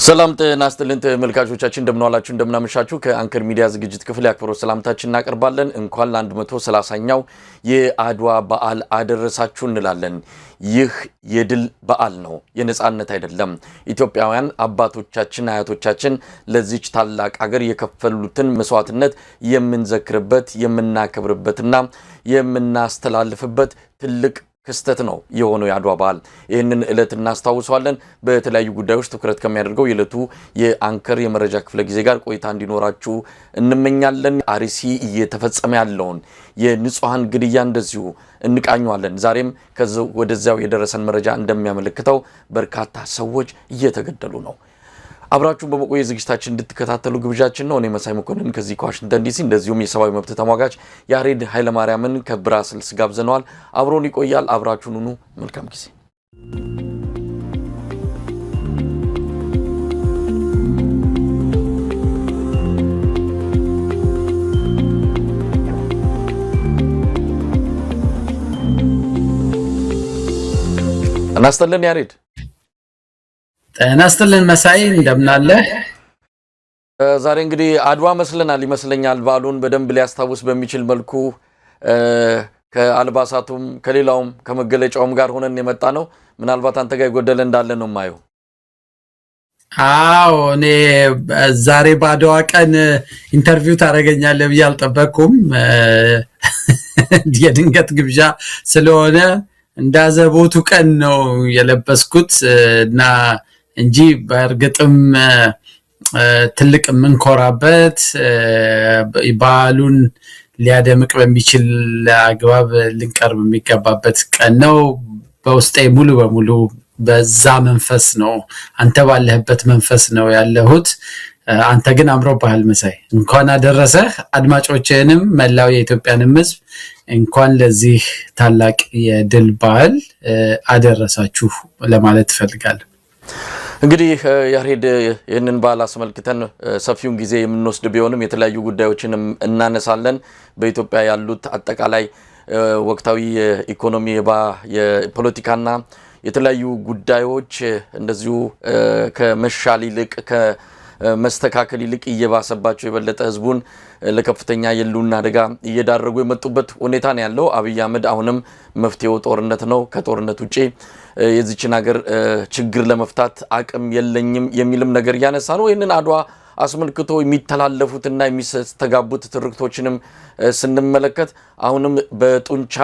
ሰላም ጤና ይስጥልን ተመልካቾቻችን እንደምን ዋላችሁ እንደምን አመሻችሁ ከአንከር ሚዲያ ዝግጅት ክፍል ያክብሮ ሰላምታችን እናቀርባለን እንኳን ለ130ኛው የአድዋ በዓል አደረሳችሁ እንላለን ይህ የድል በዓል ነው የነጻነት አይደለም ኢትዮጵያውያን አባቶቻችን አያቶቻችን ለዚች ታላቅ ሀገር የከፈሉትን መስዋዕትነት የምንዘክርበት የምናከብርበትና የምናስተላልፍበት ትልቅ ክስተት ነው የሆነው የአድዋ በዓል ይሄንን እለት እናስታውሳለን በተለያዩ ጉዳዮች ትኩረት ከሚያደርገው የለቱ የአንከር የመረጃ ክፍለ ጊዜ ጋር ቆይታ እንዲኖራችሁ እንመኛለን አርሲ እየተፈጸመ ያለውን የንጹሃን ግድያ እንደዚሁ እንቃኛለን ዛሬም ወደዛው የደረሰን መረጃ እንደሚያመለክተው በርካታ ሰዎች እየተገደሉ ነው አብራችሁን በመቆየ ዝግጅታችን እንድትከታተሉ ግብዣችን ነው እኔ መሳይ መኮንን ከዚህ ከዋሽንግተን ዲሲ እንደዚሁም የሰብአዊ መብት ተሟጋች ያሬድ ኃይለማርያምን ከብራስልስ ጋብዘናል አብሮን ይቆያል አብራችሁን ሁኑ መልካም ጊዜ እናስተለን ያሬድ እናስተለን መሳይ እንደምናለ ዛሬ እንግዲህ አድዋ ይመስለኛል ባሉን በደንብ ሊያስታውስ በሚችል መልኩ ከአልባሳቱም ከሌላውም ከመገለጫውም ጋር ሆነን የመጣ ነው ምናልባት አንተ ጋር ይጎደለ እንዳለ ነው ማየው አዎ እኔ ዛሬ ባድዋ ቀን ኢንተርቪው ታረጋኛለህ ብዬ አልጠበቅኩም የድንገት ግብዣ ስለሆነ እንዳዘቦቱ ቀን ነው የለበስኩት እና እንጂ በእርግጥም ትልቅ መንኮራበት በዓሉን ሊያደምቅ በሚችል አግባብ ልንቀርብ የሚገባበት ቀን ነው በውስጤ ሙሉ በሙሉ በዛ መንፈስ ነው አንተ ባለህበት መንፈስ ነው ያለሁት አንተ ግን አምሮብሃል መሳይ እንኳን አደረሰህ አድማጮችንም መላው የኢትዮጵያንም ሕዝብ እንኳን ለዚህ ታላቅ የድል በዓል አደረሳችሁ ለማለት ፈልጋለሁ እንግዲህ ያሬድ ይህንን በዓል አስመልክተን ሰፊውን ጊዜ የምንወስድ ቢሆንም የተለያዩ ጉዳዮችንም እናነሳለን በኢትዮጵያ ያሉት አጠቃላይ ወቅታዊ የኢኮኖሚ የፖለቲካና የተለያዩ ጉዳዮች እንደዚሁ ከመሻል ይልቅ ከመስተካከል ይልቅ እየባሰባቸው የበለጠ ህዝቡን ለከፍተኛ የሉና አደጋ እየዳረጉ የመጡበት ሁኔታ ነው ያለው አብይ አህመድ አሁንም መፍትሄው ጦርነት ነው ከጦርነት ውጪ የዚችን ሀገር ችግር ለመፍታት አቅም የለኝም የሚልም ነገር ያነሳ ነው ይሄንን አድዋ አስመልክቶ የሚተላለፉትና የሚስተጋቡት ትርክቶችንም ስንመለከት አሁንም በጡንቻ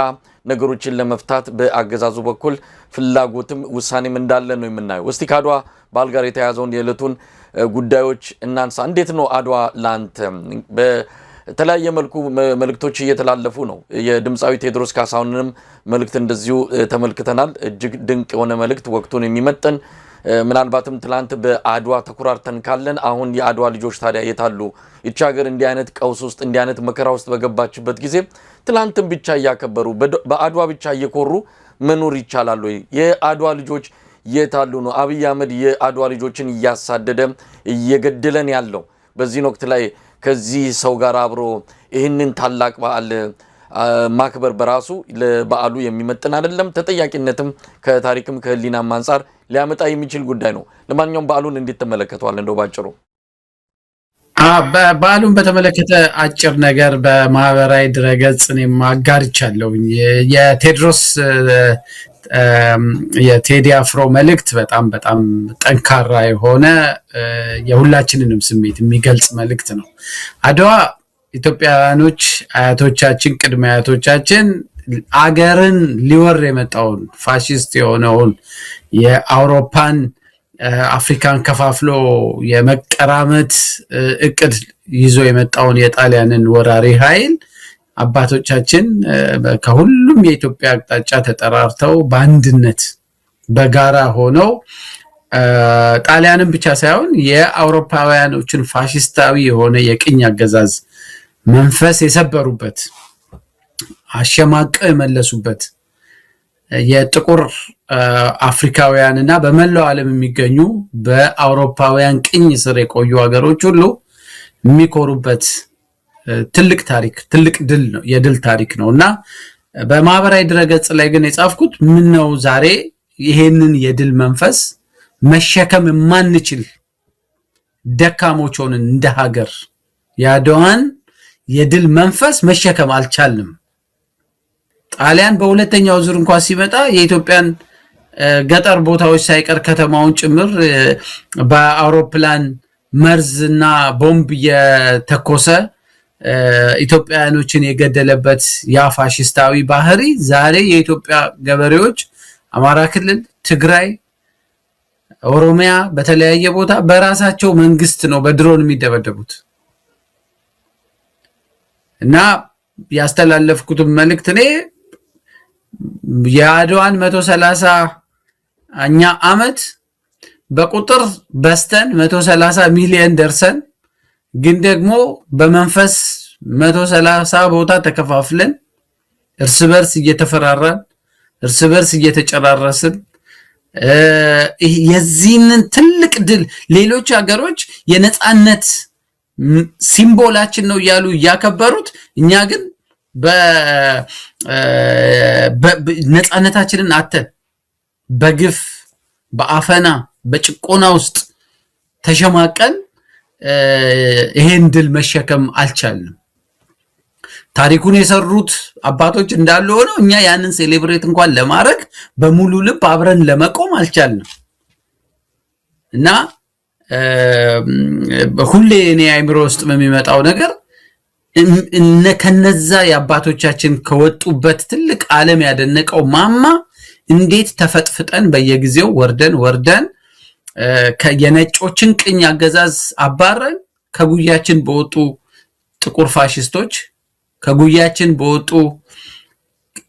ነገሮችን ለመፍታት በአገዛዙ በኩል ፍላጎትም ውሳኔም እንዳለ ነው የምናየው እስቲ ከአድዋ በዓል ጋር የተያዘውን የዕለቱን ጉዳዮች እናንሳ እንዴት ነው አድዋ ላንተ በተለያየ መልኩ መልክቶች እየተላለፉ ነው የድምጻዊ ቴዎድሮስ ካሳሁንንም መልክት እንደዚሁ ተመልክተናል እጅግ ድንቅ የሆነ መልክት ወቅቱን የሚመጥን ምናልባትም ትላንት በአድዋ ተኩራርተን ካለን አሁን የአድዋ ልጆች ታዲያ የታሉ እቺ ሀገር እንዲህ አይነት ቀውስ ውስጥ እንዲህ አይነት መከራ ውስጥ በገባችበት ጊዜ ትላንትን ብቻ ያከበሩ በአድዋ ብቻ እየኮሩ መኖር ይቻላል ወይ የአድዋ ልጆች የታሉ ነው አብይ አህመድ የአድዋ ልጆችን ያሳደደ እየገደለን ያለው በዚህ ወቅት ላይ ከዚህ ሰው ጋር አብሮ ይሄንን ታላቅ በዓል ማክበር በራሱ ለበዓሉ የሚመጥን አይደለም ተጠያቂነትም ከታሪክም ከህሊናም አንፃር ሊያመጣ የሚችል ጉዳይ ነው ለማንኛውም በዓሉን እንዴት ተመለከቷል እንደው ባጭሩ በዓሉን በተመለከተ አጭር ነገር በማህበራዊ ድረገጽ እኔም አጋርቻለሁ የቴድሮስ የቴዲ አፍሮ መልእክት በጣም ጠንካራ የሆነ የሁላችንንም ስሜት የሚገልጽ መልእክት ነው አድዋ ኢትዮጵያውያኖች አያቶቻችን ቅድመ አያቶቻችን አገርን ሊወር የመጣውን ፋሺስት የሆነውን የአውሮፓን አፍሪካን ከፋፍሎ የመቀራመት እቅድ ይዞ የመጣውን የጣሊያንን ወራሪ ኃይል አባቶቻችን ከሁሉም የኢትዮጵያ አቅጣጫ ተጠራርተው በአንድነት በጋራ ሆነው ጣሊያንን ብቻ ሳይሆን የአውሮፓውያኖችን ፋሺስታዊ የሆነ የቅኝ አገዛዝ መንፈስ የሰበሩበት አሸማቀው የመለሱበት የጥቁር አፍሪካውያንና በመላው ዓለም የሚገኙ በአውሮፓውያን ቅኝ ስር የቆዩ ሀገሮች ሁሉ የሚኮሩበት ትልቅ ታሪክ ትልቅ ድል ነው የድል ታሪክ ነውና በማህበራዊ ድረገጽ ላይ ግን የጻፍኩት ምን ነው ዛሬ ይሄንን የድል መንፈስ መሸከም የማንችል ደካሞች ሆነን እንደ ሀገር የአድዋን የድል መንፈስ መሸከም አልቻልንም። ጣሊያን በሁለተኛው ዙር እንኳን ሲመጣ የኢትዮጵያን ገጠር ቦታዎች ሳይቀር ከተማውን ጭምር በአውሮፕላን መርዝና ቦምብ የተኮሰ ኢትዮጵያውያኖችን የገደለበት ያ ፋሽስታዊ ባህሪ ዛሬ የኢትዮጵያ ገበሬዎች አማራ ክልል፣ ትግራይ፣ ኦሮሚያ በተለያየ ቦታ በራሳቸው መንግስት ነው በድሮን የሚደበደቡት። እና ያስተላለፍኩት መልእክት እኔ የአድዋን 130ኛ ዓመት በቁጥር በስተን 130 ሚሊዮን ደርሰን ግን ደግሞ በመንፈስ 130 ቦታ ተከፋፍለን እርስ በርስ እየተፈራራን እርስ በርስ እየተጨራረስን የዚህንን ትልቅ ድል ሌሎች ሀገሮች የነጻነት ሲምቦላችን ነው ያሉ ያከበሩት፣ እኛ ግን በነጻነታችንን አተን በግፍ በአፈና በጭቆና ውስጥ ተሸማቀን ይሄን ድል መሸከም አልቻልንም። ታሪኩን የሰሩት አባቶች እንዳሉ ሆነው እኛ ያንን ሴሌብሬት እንኳን ለማድረግ በሙሉ ልብ አብረን ለመቆም አልቻልንም እና ሁሌ እኔ አይምሮ ውስጥ የሚመጣው ነገር ከነዛ የአባቶቻችን ከወጡበት ትልቅ ዓለም ያደነቀው ማማ እንዴት ተፈጥፍጠን በየጊዜው ወርደን የነጮችን ቅኝ አገዛዝ አባረን ከጉያችን በወጡ ጥቁር ፋሽስቶች ከጉያችን በወጡ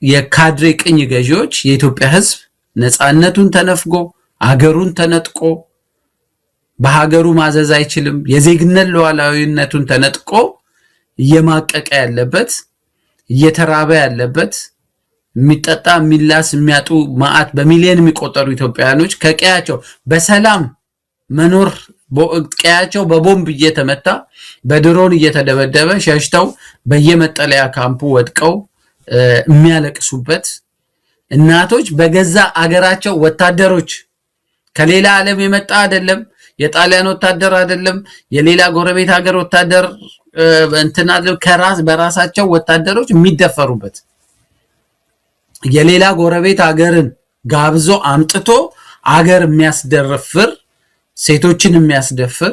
የካድሬ ቅኝ ገዢዎች የኢትዮጵያ ሕዝብ ነፃነቱን ተነፍጎ አገሩን ተነጥቆ በሀገሩ ማዘዝ አይችልም፣ የዜግነት ሉዓላዊነቱን ተነጥቆ እየማቀቀ ያለበት እየተራበ ያለበት የሚጠጣ የሚላስ የሚያጡ ማአት በሚሊዮን የሚቆጠሩ ኢትዮጵያውያኖች ከቀያቸው በሰላም መኖር ቀያቸው በቦምብ እየተመታ በድሮን እየተደበደበ ሸሽተው በየመጠለያ ካምፑ ወድቀው የሚያለቅሱበት እናቶች በገዛ አገራቸው ወታደሮች ከሌላ ዓለም የመጣ አይደለም፣ የጣሊያን ወታደር አይደለም፣ የሌላ ጎረቤት ሀገር ወታደር እንትና በራሳቸው ወታደሮች የሚደፈሩበት የሌላ ጎረቤት ሀገርን ጋብዞ አምጥቶ ሀገር የሚያስደፍር ሴቶችን የሚያስደፍር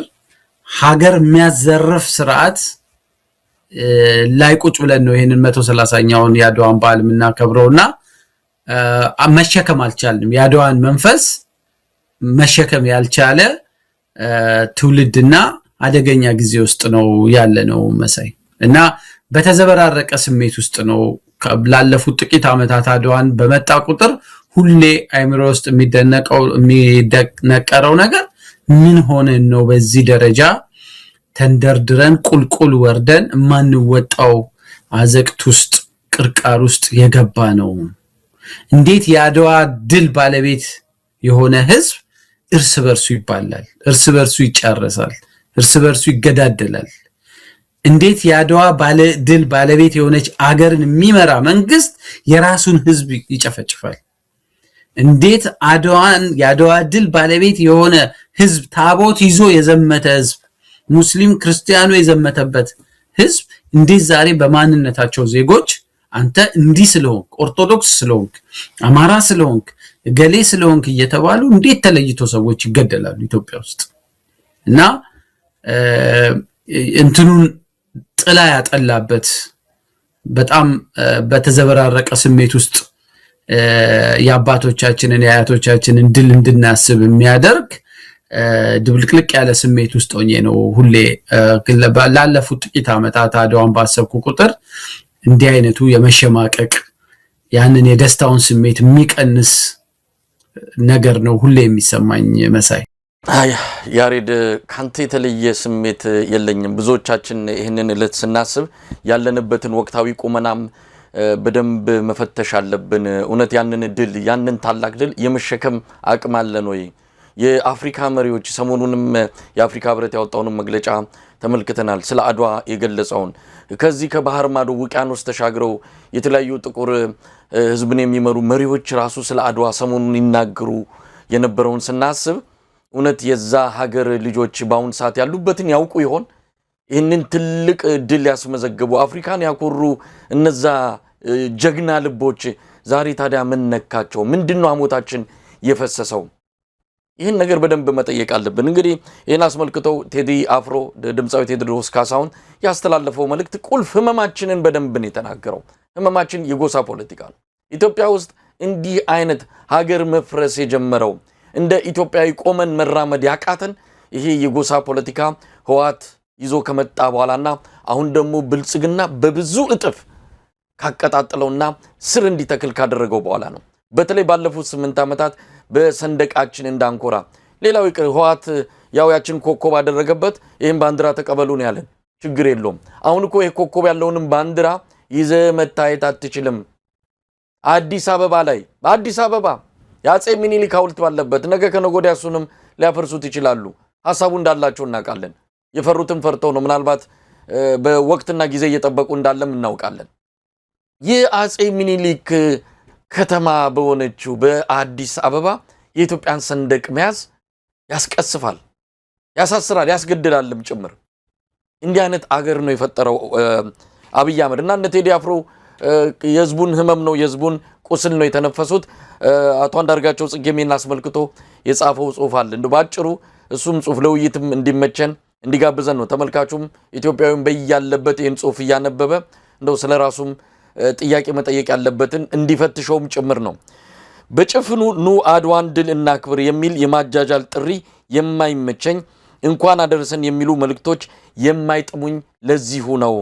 ሀገር የሚያዘርፍ ስርዓት ላይ ቁጭ ብለን ነው ይሄንን 130ኛውን የአድዋን በዓል የምናከብረውና መሸከም አልቻልንም። የአድዋን መንፈስ መሸከም ያልቻለ ትውልድና አደገኛ ጊዜ ውስጥ ነው ያለ ነው መሳይ እና በተዘበራረቀ ስሜት ውስጥ ነው ላለፉት ጥቂት ዓመታት አድዋን በመጣ ቁጥር ሁሌ አይምሮ ውስጥ የሚደነቀረው ነገር ምን ሆነን ነው በዚህ ደረጃ ተንደርድረን ቁልቁል ወርደን ማንወጣው አዘቅት ውስጥ ቅርቃር ውስጥ የገባ ነው? እንዴት የአድዋ ድል ባለቤት የሆነ ህዝብ እርስ በርሱ ይባላል፣ እርስ በርሱ ይጫረሳል፣ እርስ በርሱ ይገዳደላል? እንዴት የአድዋ ድል ባለቤት የሆነች አገርን የሚመራ መንግስት የራሱን ህዝብ ይጨፈጭፋል? እንዴት የአድዋ ድል ባለቤት የሆነ ህዝብ ታቦት ይዞ የዘመተ ህዝብ ሙስሊም ክርስቲያኑ የዘመተበት ህዝብ እንዴት ዛሬ በማንነታቸው ዜጎች አንተ እንዲህ ስለሆንክ ኦርቶዶክስ ስለሆንክ አማራ ስለሆንክ ገሌ ስለሆንክ እየተባሉ እንዴት ተለይቶ ሰዎች ይገደላሉ ኢትዮጵያ ውስጥ? እና እንትኑን ጥላ ያጠላበት በጣም በተዘበራረቀ ስሜት ውስጥ የአባቶቻችንን የአያቶቻችንን ድል እንድናስብ የሚያደርግ ድብልቅልቅ ያለ ስሜት ውስጥ ሆኜ ነው ሁሌ ላለፉት ጥቂት ዓመታት አድዋን ባሰብኩ ቁጥር እንዲህ አይነቱ የመሸማቀቅ ያንን የደስታውን ስሜት የሚቀንስ ነገር ነው ሁሌ የሚሰማኝ መሳይ። ያሬድ ካንተ የተለየ ስሜት የለኝም። ብዙዎቻችን ይህንን ዕለት ስናስብ ያለንበትን ወቅታዊ ቁመናም በደንብ መፈተሽ አለብን። እውነት ያንን ድል ያንን ታላቅ ድል የመሸከም አቅም አለን ወይ? የአፍሪካ መሪዎች ሰሞኑንም የአፍሪካ ህብረት ያወጣውን መግለጫ ተመልክተናል። ስለ አድዋ የገለጸውን ከዚህ ከባህር ማዶ ውቅያኖስ ተሻግረው የተለያዩ ጥቁር ህዝብን የሚመሩ መሪዎች ራሱ ስለ አድዋ ሰሞኑን ይናገሩ የነበረውን ስናስብ እውነት የዛ ሀገር ልጆች ባውን ሰዓት ያሉበትን ያውቁ ይሆን? ይህንን ትልቅ ድል ያስመዘግቡ አፍሪካን ያኮሩ እነዛ ጀግና ልቦች ዛሬ ታዲያ ምን ነካቸው? ምንድነው አሞታችን የፈሰሰው? ይህን ነገር በደንብ መጠየቅ አለብን። እንግዲህ ይህን አስመልክተው ቴዲ አፍሮ ድምፃዊ ቴዎድሮስ ካሳሁን ያስተላለፈው መልእክት ቁልፍ ህመማችንን በደንብ ነው የተናገረው። ህመማችን የጎሳ ፖለቲካ ነው። ኢትዮጵያ ውስጥ እንዲህ አይነት ሀገር መፍረስ የጀመረው እንደ ኢትዮጵያዊ ቆመን መራመድ ያቃተን ይሄ የጎሳ ፖለቲካ ህወሓት ይዞ ከመጣ በኋላና አሁን ደግሞ ብልጽግና በብዙ እጥፍ ካቀጣጠለውና ስር እንዲተክል ካደረገው በኋላ ነው። በተለይ ባለፉት 8 ዓመታት በሰንደቃችን እንዳንኮራ ሌላው ይቅር ህወሓት ያው ያችን ኮኮብ አደረገበት ይሄን ባንዲራ ተቀበሉ ነው ያለን። ችግር የለውም። አሁን እኮ ይሄ ኮኮብ ያለውንም ባንዲራ ይዘ መታየት አትችልም። አዲስ አበባ ላይ በአዲስ አበባ ያጼ ሚኒሊክ ሐውልት ባለበት ነገ ከነጎዳ ያሱንም ሊያፈርሱት ይችላሉ። ሐሳቡ እንዳላቸው እናውቃለን። የፈሩትን ፈርተው ነው ምናልባት በወቅትና ጊዜ እየጠበቁ እንዳለም እናውቃለን። የአጼ ሚኒሊክ ከተማ በሆነችው በአዲስ አበባ የኢትዮጵያን ሰንደቅ መያዝ ያስቀስፋል፣ ያሳስራል፣ ያስገድላልም ጭምር። እንዲህ አይነት አገር ነው የፈጠረው አብይ አህመድ እና እነ ቴዲ አፍሮ የህዝቡን ህመም ነው የህዝቡን ቁስል ነው የተነፈሱት። አቶ አንዳርጋቸው ጽጌሜን አስመልክቶ የጻፈው ጽሁፍ አለ። እንደው ባጭሩ እሱም ጽሁፍ ለውይይትም እንዲመቸን እንዲጋብዘን ነው። ተመልካቹም ኢትዮጵያዊም በያለበት ይህን ጽሁፍ እያነበበ እንደው ስለራሱም ጥያቄ መጠየቅ ያለበትን እንዲፈትሸውም ጭምር ነው። በጭፍኑ ኑ አድዋን ድል እናክብር የሚል የማጃጃል ጥሪ የማይመቸኝ እንኳን አደረሰን የሚሉ መልእክቶች የማይጥሙኝ ለዚሁ ነው።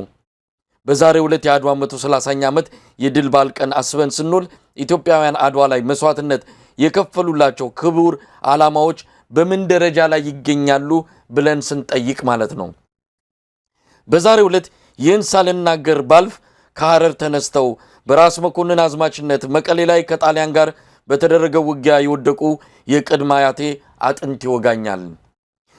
በዛሬው ዕለት የአድዋ 130ኛ ዓመት የድል በዓል ቀን አስበን ስንል ኢትዮጵያውያን አድዋ ላይ መስዋዕትነት የከፈሉላቸው ክቡር ዓላማዎች በምን ደረጃ ላይ ይገኛሉ ብለን ስንጠይቅ ማለት ነው። በዛሬው ዕለት ይህን ሳልናገር ባልፍ ከሐረር ተነስተው በራስ መኮንን አዝማችነት መቀሌ ላይ ከጣሊያን ጋር በተደረገው ውጊያ የወደቁ የቅድመ አያቴ አጥንት ይወጋኛል።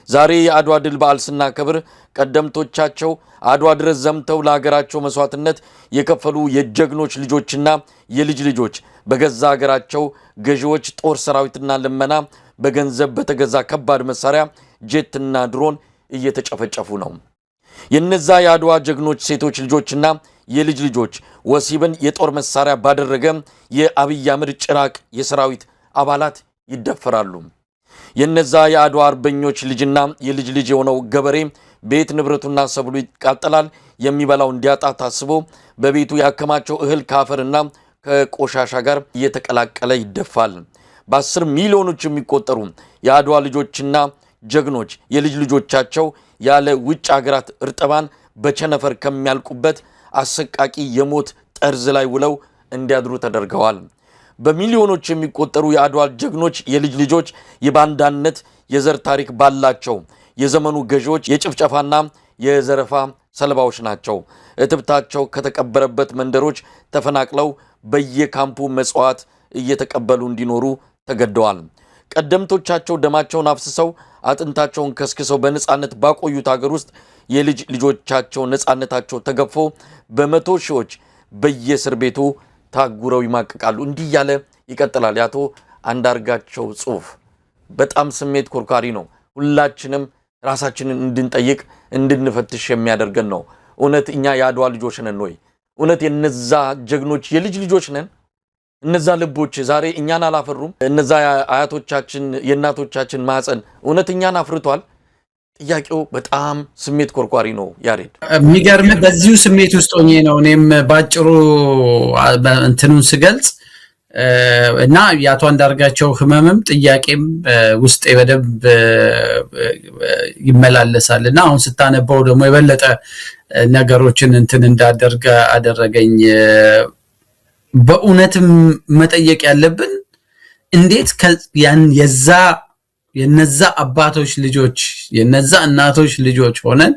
ዛሬ የአድዋ ድል በዓል ስናከብር ቀደምቶቻቸው አድዋ ድረስ ዘምተው ለሀገራቸው መስዋዕትነት የከፈሉ የጀግኖች ልጆችና የልጅ ልጆች በገዛ ሀገራቸው ገዢዎች ጦር ሰራዊትና ልመና በገንዘብ በተገዛ ከባድ መሳሪያ ጄትና ድሮን እየተጨፈጨፉ ነው። የነዛ የአድዋ ጀግኖች ሴቶች ልጆችና የልጅ ልጆች ወሲብን የጦር መሳሪያ ባደረገ የአብይ አህመድ ጭራቅ የሰራዊት አባላት ይደፈራሉ። የነዛ የአድዋ አርበኞች ልጅና የልጅ ልጅ የሆነው ገበሬ ቤት ንብረቱና ሰብሉ ይቃጠላል። የሚበላው እንዲያጣ ታስቦ በቤቱ ያከማቸው እህል ከአፈርና ከቆሻሻ ጋር እየተቀላቀለ ይደፋል። በ10 ሚሊዮኖች የሚቆጠሩ የአድዋ ልጆችና ጀግኖች የልጅ ልጆቻቸው ያለ ውጭ ሀገራት እርጥባን በቸነፈር ከሚያልቁበት አሰቃቂ የሞት ጠርዝ ላይ ውለው እንዲያድሩ ተደርገዋል። በሚሊዮኖች የሚቆጠሩ የአድዋ ጀግኖች የልጅ ልጆች የባንዳነት የዘር ታሪክ ባላቸው የዘመኑ ገዢዎች የጭፍጨፋና የዘረፋ ሰለባዎች ናቸው። እትብታቸው ከተቀበረበት መንደሮች ተፈናቅለው በየካምፑ መጽዋዕት እየተቀበሉ እንዲኖሩ ተገደዋል። ቀደምቶቻቸው ደማቸውን አፍስሰው አጥንታቸውን ከስክሰው በነጻነት ባቆዩት ሀገር ውስጥ የልጅ ልጆቻቸው ነጻነታቸው ተገፎ በመቶ ሺዎች በየእስር ቤቱ ታጉረው ይማቀቃሉ። እንዲህ ያለ ይቀጥላል። ያቶ አንዳርጋቸው ጽሁፍ በጣም ስሜት ኮርካሪ ነው። ሁላችንም ራሳችንን እንድንጠይቅ እንድንፈትሽ የሚያደርገን ነው። እውነት እኛ የአድዋ ልጆች ነን ወይ? እውነት የነዛ ጀግኖች የልጅ ልጆች ነን? እነዛ ልቦች ዛሬ እኛን አላፈሩም? እነዛ አያቶቻችን የእናቶቻችን ማህፀን እውነት እኛን አፍርቷል? ጥያቄው በጣም ስሜት ኮርኳሪ ነው። ያሬድ የሚገርም በዚሁ ስሜት ውስጥ ሆኜ ነው እኔም ባጭሩ እንትኑን ስገልጽ እና የአቶ አንዳርጋቸው ህመምም ጥያቄም ውስጥ በደንብ ይመላለሳል እና አሁን ስታነበው ደግሞ የበለጠ ነገሮችን እንትን እንዳደርገ አደረገኝ። በእውነትም መጠየቅ ያለብን እንዴት ያን የነዛ አባቶች ልጆች የነዛ እናቶች ልጆች ሆነን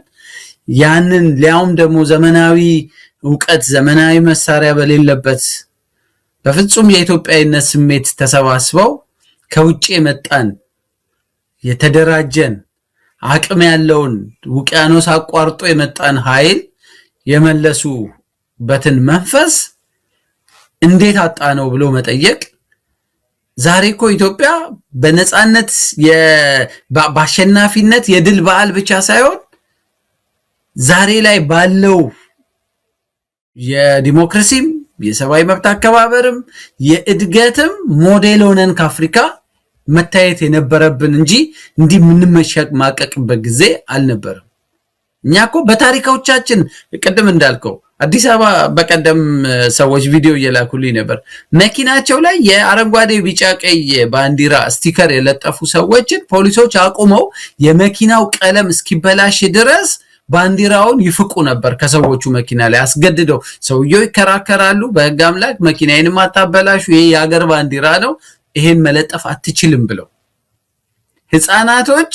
ያንን ሊያውም ደግሞ ዘመናዊ ዕውቀት ዘመናዊ መሳሪያ በሌለበት በፍጹም የኢትዮጵያዊነት ስሜት ተሰባስበው ከውጪ የመጣን የተደራጀን አቅም ያለውን ውቅያኖስ አቋርጦ የመጣን ኃይል የመለሱበትን መንፈስ እንዴት አጣ ነው ብሎ መጠየቅ ዛሬ እኮ ኢትዮጵያ በነጻነት በአሸናፊነት የድል በዓል ብቻ ሳይሆን ዛሬ ላይ ባለው የዲሞክራሲም የሰብአዊ መብት አከባበርም የእድገትም ሞዴል ሆነን ከአፍሪካ መታየት የነበረብን እንጂ እንዲህ የምንመሸማቀቅበት ጊዜ አልነበረም። እኛ እኮ በታሪኮቻችን ቅድም እንዳልከው አዲስ አበባ በቀደም ሰዎች ቪዲዮ እየላኩልኝ ነበር። መኪናቸው ላይ የአረንጓዴ ቢጫ ቀይ ባንዲራ ስቲከር የለጠፉ ሰዎችን ፖሊሶች አቁመው የመኪናው ቀለም እስኪበላሽ ድረስ ባንዲራውን ይፍቁ ነበር ከሰዎቹ መኪና ላይ አስገድደው። ሰውየው ይከራከራሉ። በህግ አምላክ መኪናዬን ማታበላሹ፣ ይሄ የሀገር ባንዲራ ነው፣ ይሄን መለጠፍ አትችልም ብለው። ህፃናቶች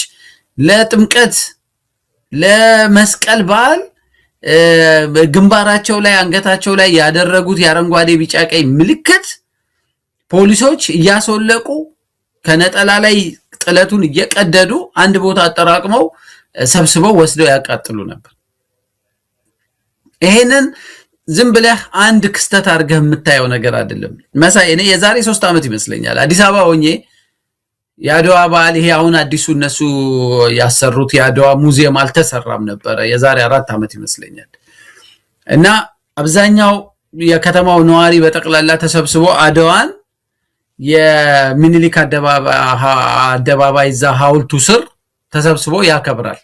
ለጥምቀት ለመስቀል በዓል ግንባራቸው ላይ አንገታቸው ላይ ያደረጉት የአረንጓዴ ቢጫ ቀይ ምልክት ፖሊሶች እያስወለቁ ከነጠላ ላይ ጥለቱን እየቀደዱ አንድ ቦታ አጠራቅመው ሰብስበው ወስደው ያቃጥሉ ነበር። ይሄንን ዝም ብለህ አንድ ክስተት አድርገህ የምታየው ነገር አይደለም። መሳይ እኔ የዛሬ 3 ዓመት ይመስለኛል አዲስ አበባ ሆኜ የአድዋ በዓል ይሄ አሁን አዲሱ እነሱ ያሰሩት የአድዋ ሙዚየም አልተሰራም ነበር። የዛሬ 4 ዓመት ይመስለኛል እና አብዛኛው የከተማው ነዋሪ በጠቅላላ ተሰብስቦ አድዋን የሚኒሊክ አደባባይ እዛ ሐውልቱ ስር ተሰብስቦ ያከብራል።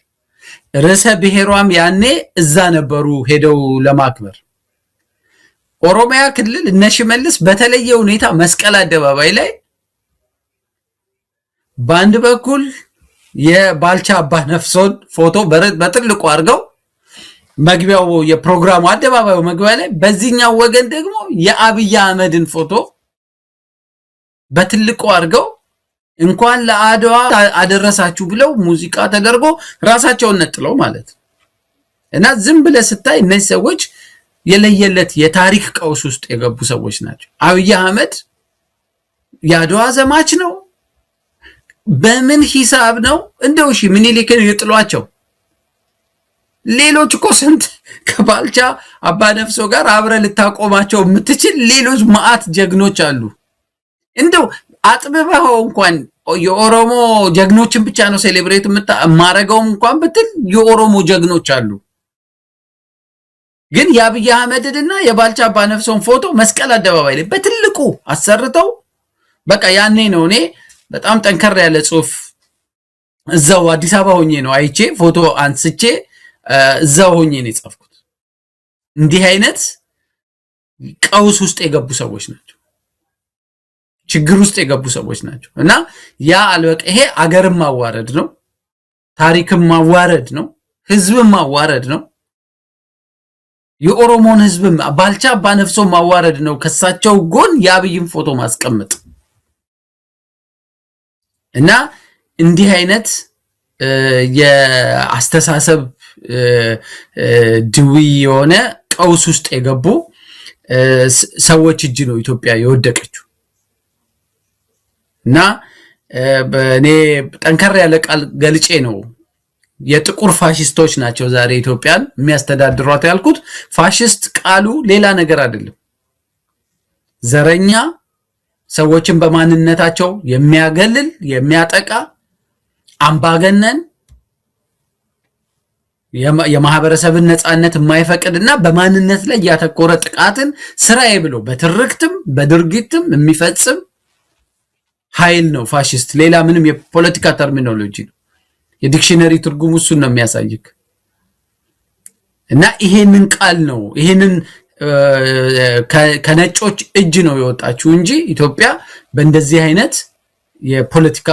ርዕሰ ብሔሯም ያኔ እዛ ነበሩ ሄደው ለማክበር። ኦሮሚያ ክልል እነ ሽመልስ በተለየ ሁኔታ መስቀል አደባባይ ላይ በአንድ በኩል የባልቻ አባ ነፍሶን ፎቶ በትልቁ አድርገው መግቢያው የፕሮግራሙ አደባባዩ መግቢያ ላይ፣ በዚህኛው ወገን ደግሞ የአብይ አህመድን ፎቶ በትልቁ አድርገው እንኳን ለአድዋ አደረሳችሁ ብለው ሙዚቃ ተደርጎ ራሳቸውን ነጥለው ማለት እና ዝም ብለህ ስታይ እነዚህ ሰዎች የለየለት የታሪክ ቀውስ ውስጥ የገቡ ሰዎች ናቸው። አብይ አህመድ የአድዋ ዘማች ነው። በምን ሂሳብ ነው እንደው? እሺ ምኒልክን ይጥሏቸው። ሌሎች እኮ ስንት ከባልቻ አባ ነፍሶ ጋር አብረ ልታቆማቸው የምትችል ሌሎች ማአት ጀግኖች አሉ። እንደው አጥብበው እንኳን የኦሮሞ ጀግኖችን ብቻ ነው ሴሌብሬት ማረጋው እንኳን ብትል የኦሮሞ ጀግኖች አሉ። ግን የአብይ አህመድና የባልቻ አባ ነፍሶን ፎቶ መስቀል አደባባይ ላይ በትልቁ አሰርተው በቃ ያኔ ነው እኔ በጣም ጠንከር ያለ ጽሁፍ እዛው አዲስ አበባ ሆኜ ነው አይቼ ፎቶ አንስቼ እዛው ሆኜ ነው የጻፍኩት። እንዲህ አይነት ቀውስ ውስጥ የገቡ ሰዎች ናቸው። ችግር ውስጥ የገቡ ሰዎች ናቸው እና ያ አልበቃ ይሄ አገርም ማዋረድ ነው፣ ታሪክም ማዋረድ ነው፣ ህዝብም ማዋረድ ነው። የኦሮሞን ህዝብም ባልቻ አባ ነፍሶ ማዋረድ ነው። ከሳቸው ጎን የአብይን ፎቶ ማስቀመጥ እና እንዲህ አይነት የአስተሳሰብ ድዊ የሆነ ቀውስ ውስጥ የገቡ ሰዎች እጅ ነው ኢትዮጵያ የወደቀችው። እና በእኔ ጠንከር ያለ ቃል ገልጬ ነው የጥቁር ፋሽስቶች ናቸው ዛሬ ኢትዮጵያን የሚያስተዳድሯት ያልኩት። ፋሽስት ቃሉ ሌላ ነገር አይደለም። ዘረኛ፣ ሰዎችን በማንነታቸው የሚያገልል የሚያጠቃ፣ አምባገነን፣ የማህበረሰብን ነፃነት የማይፈቅድና በማንነት ላይ ያተኮረ ጥቃትን ስራዬ ብሎ በትርክትም በድርጊትም የሚፈጽም ኃይል ነው ፋሽስት። ሌላ ምንም የፖለቲካ ተርሚኖሎጂ ነው። የዲክሽነሪ ትርጉም እሱን ነው የሚያሳይክ። እና ይሄንን ቃል ነው ይሄንን ከነጮች እጅ ነው የወጣችው እንጂ ኢትዮጵያ በእንደዚህ አይነት የፖለቲካ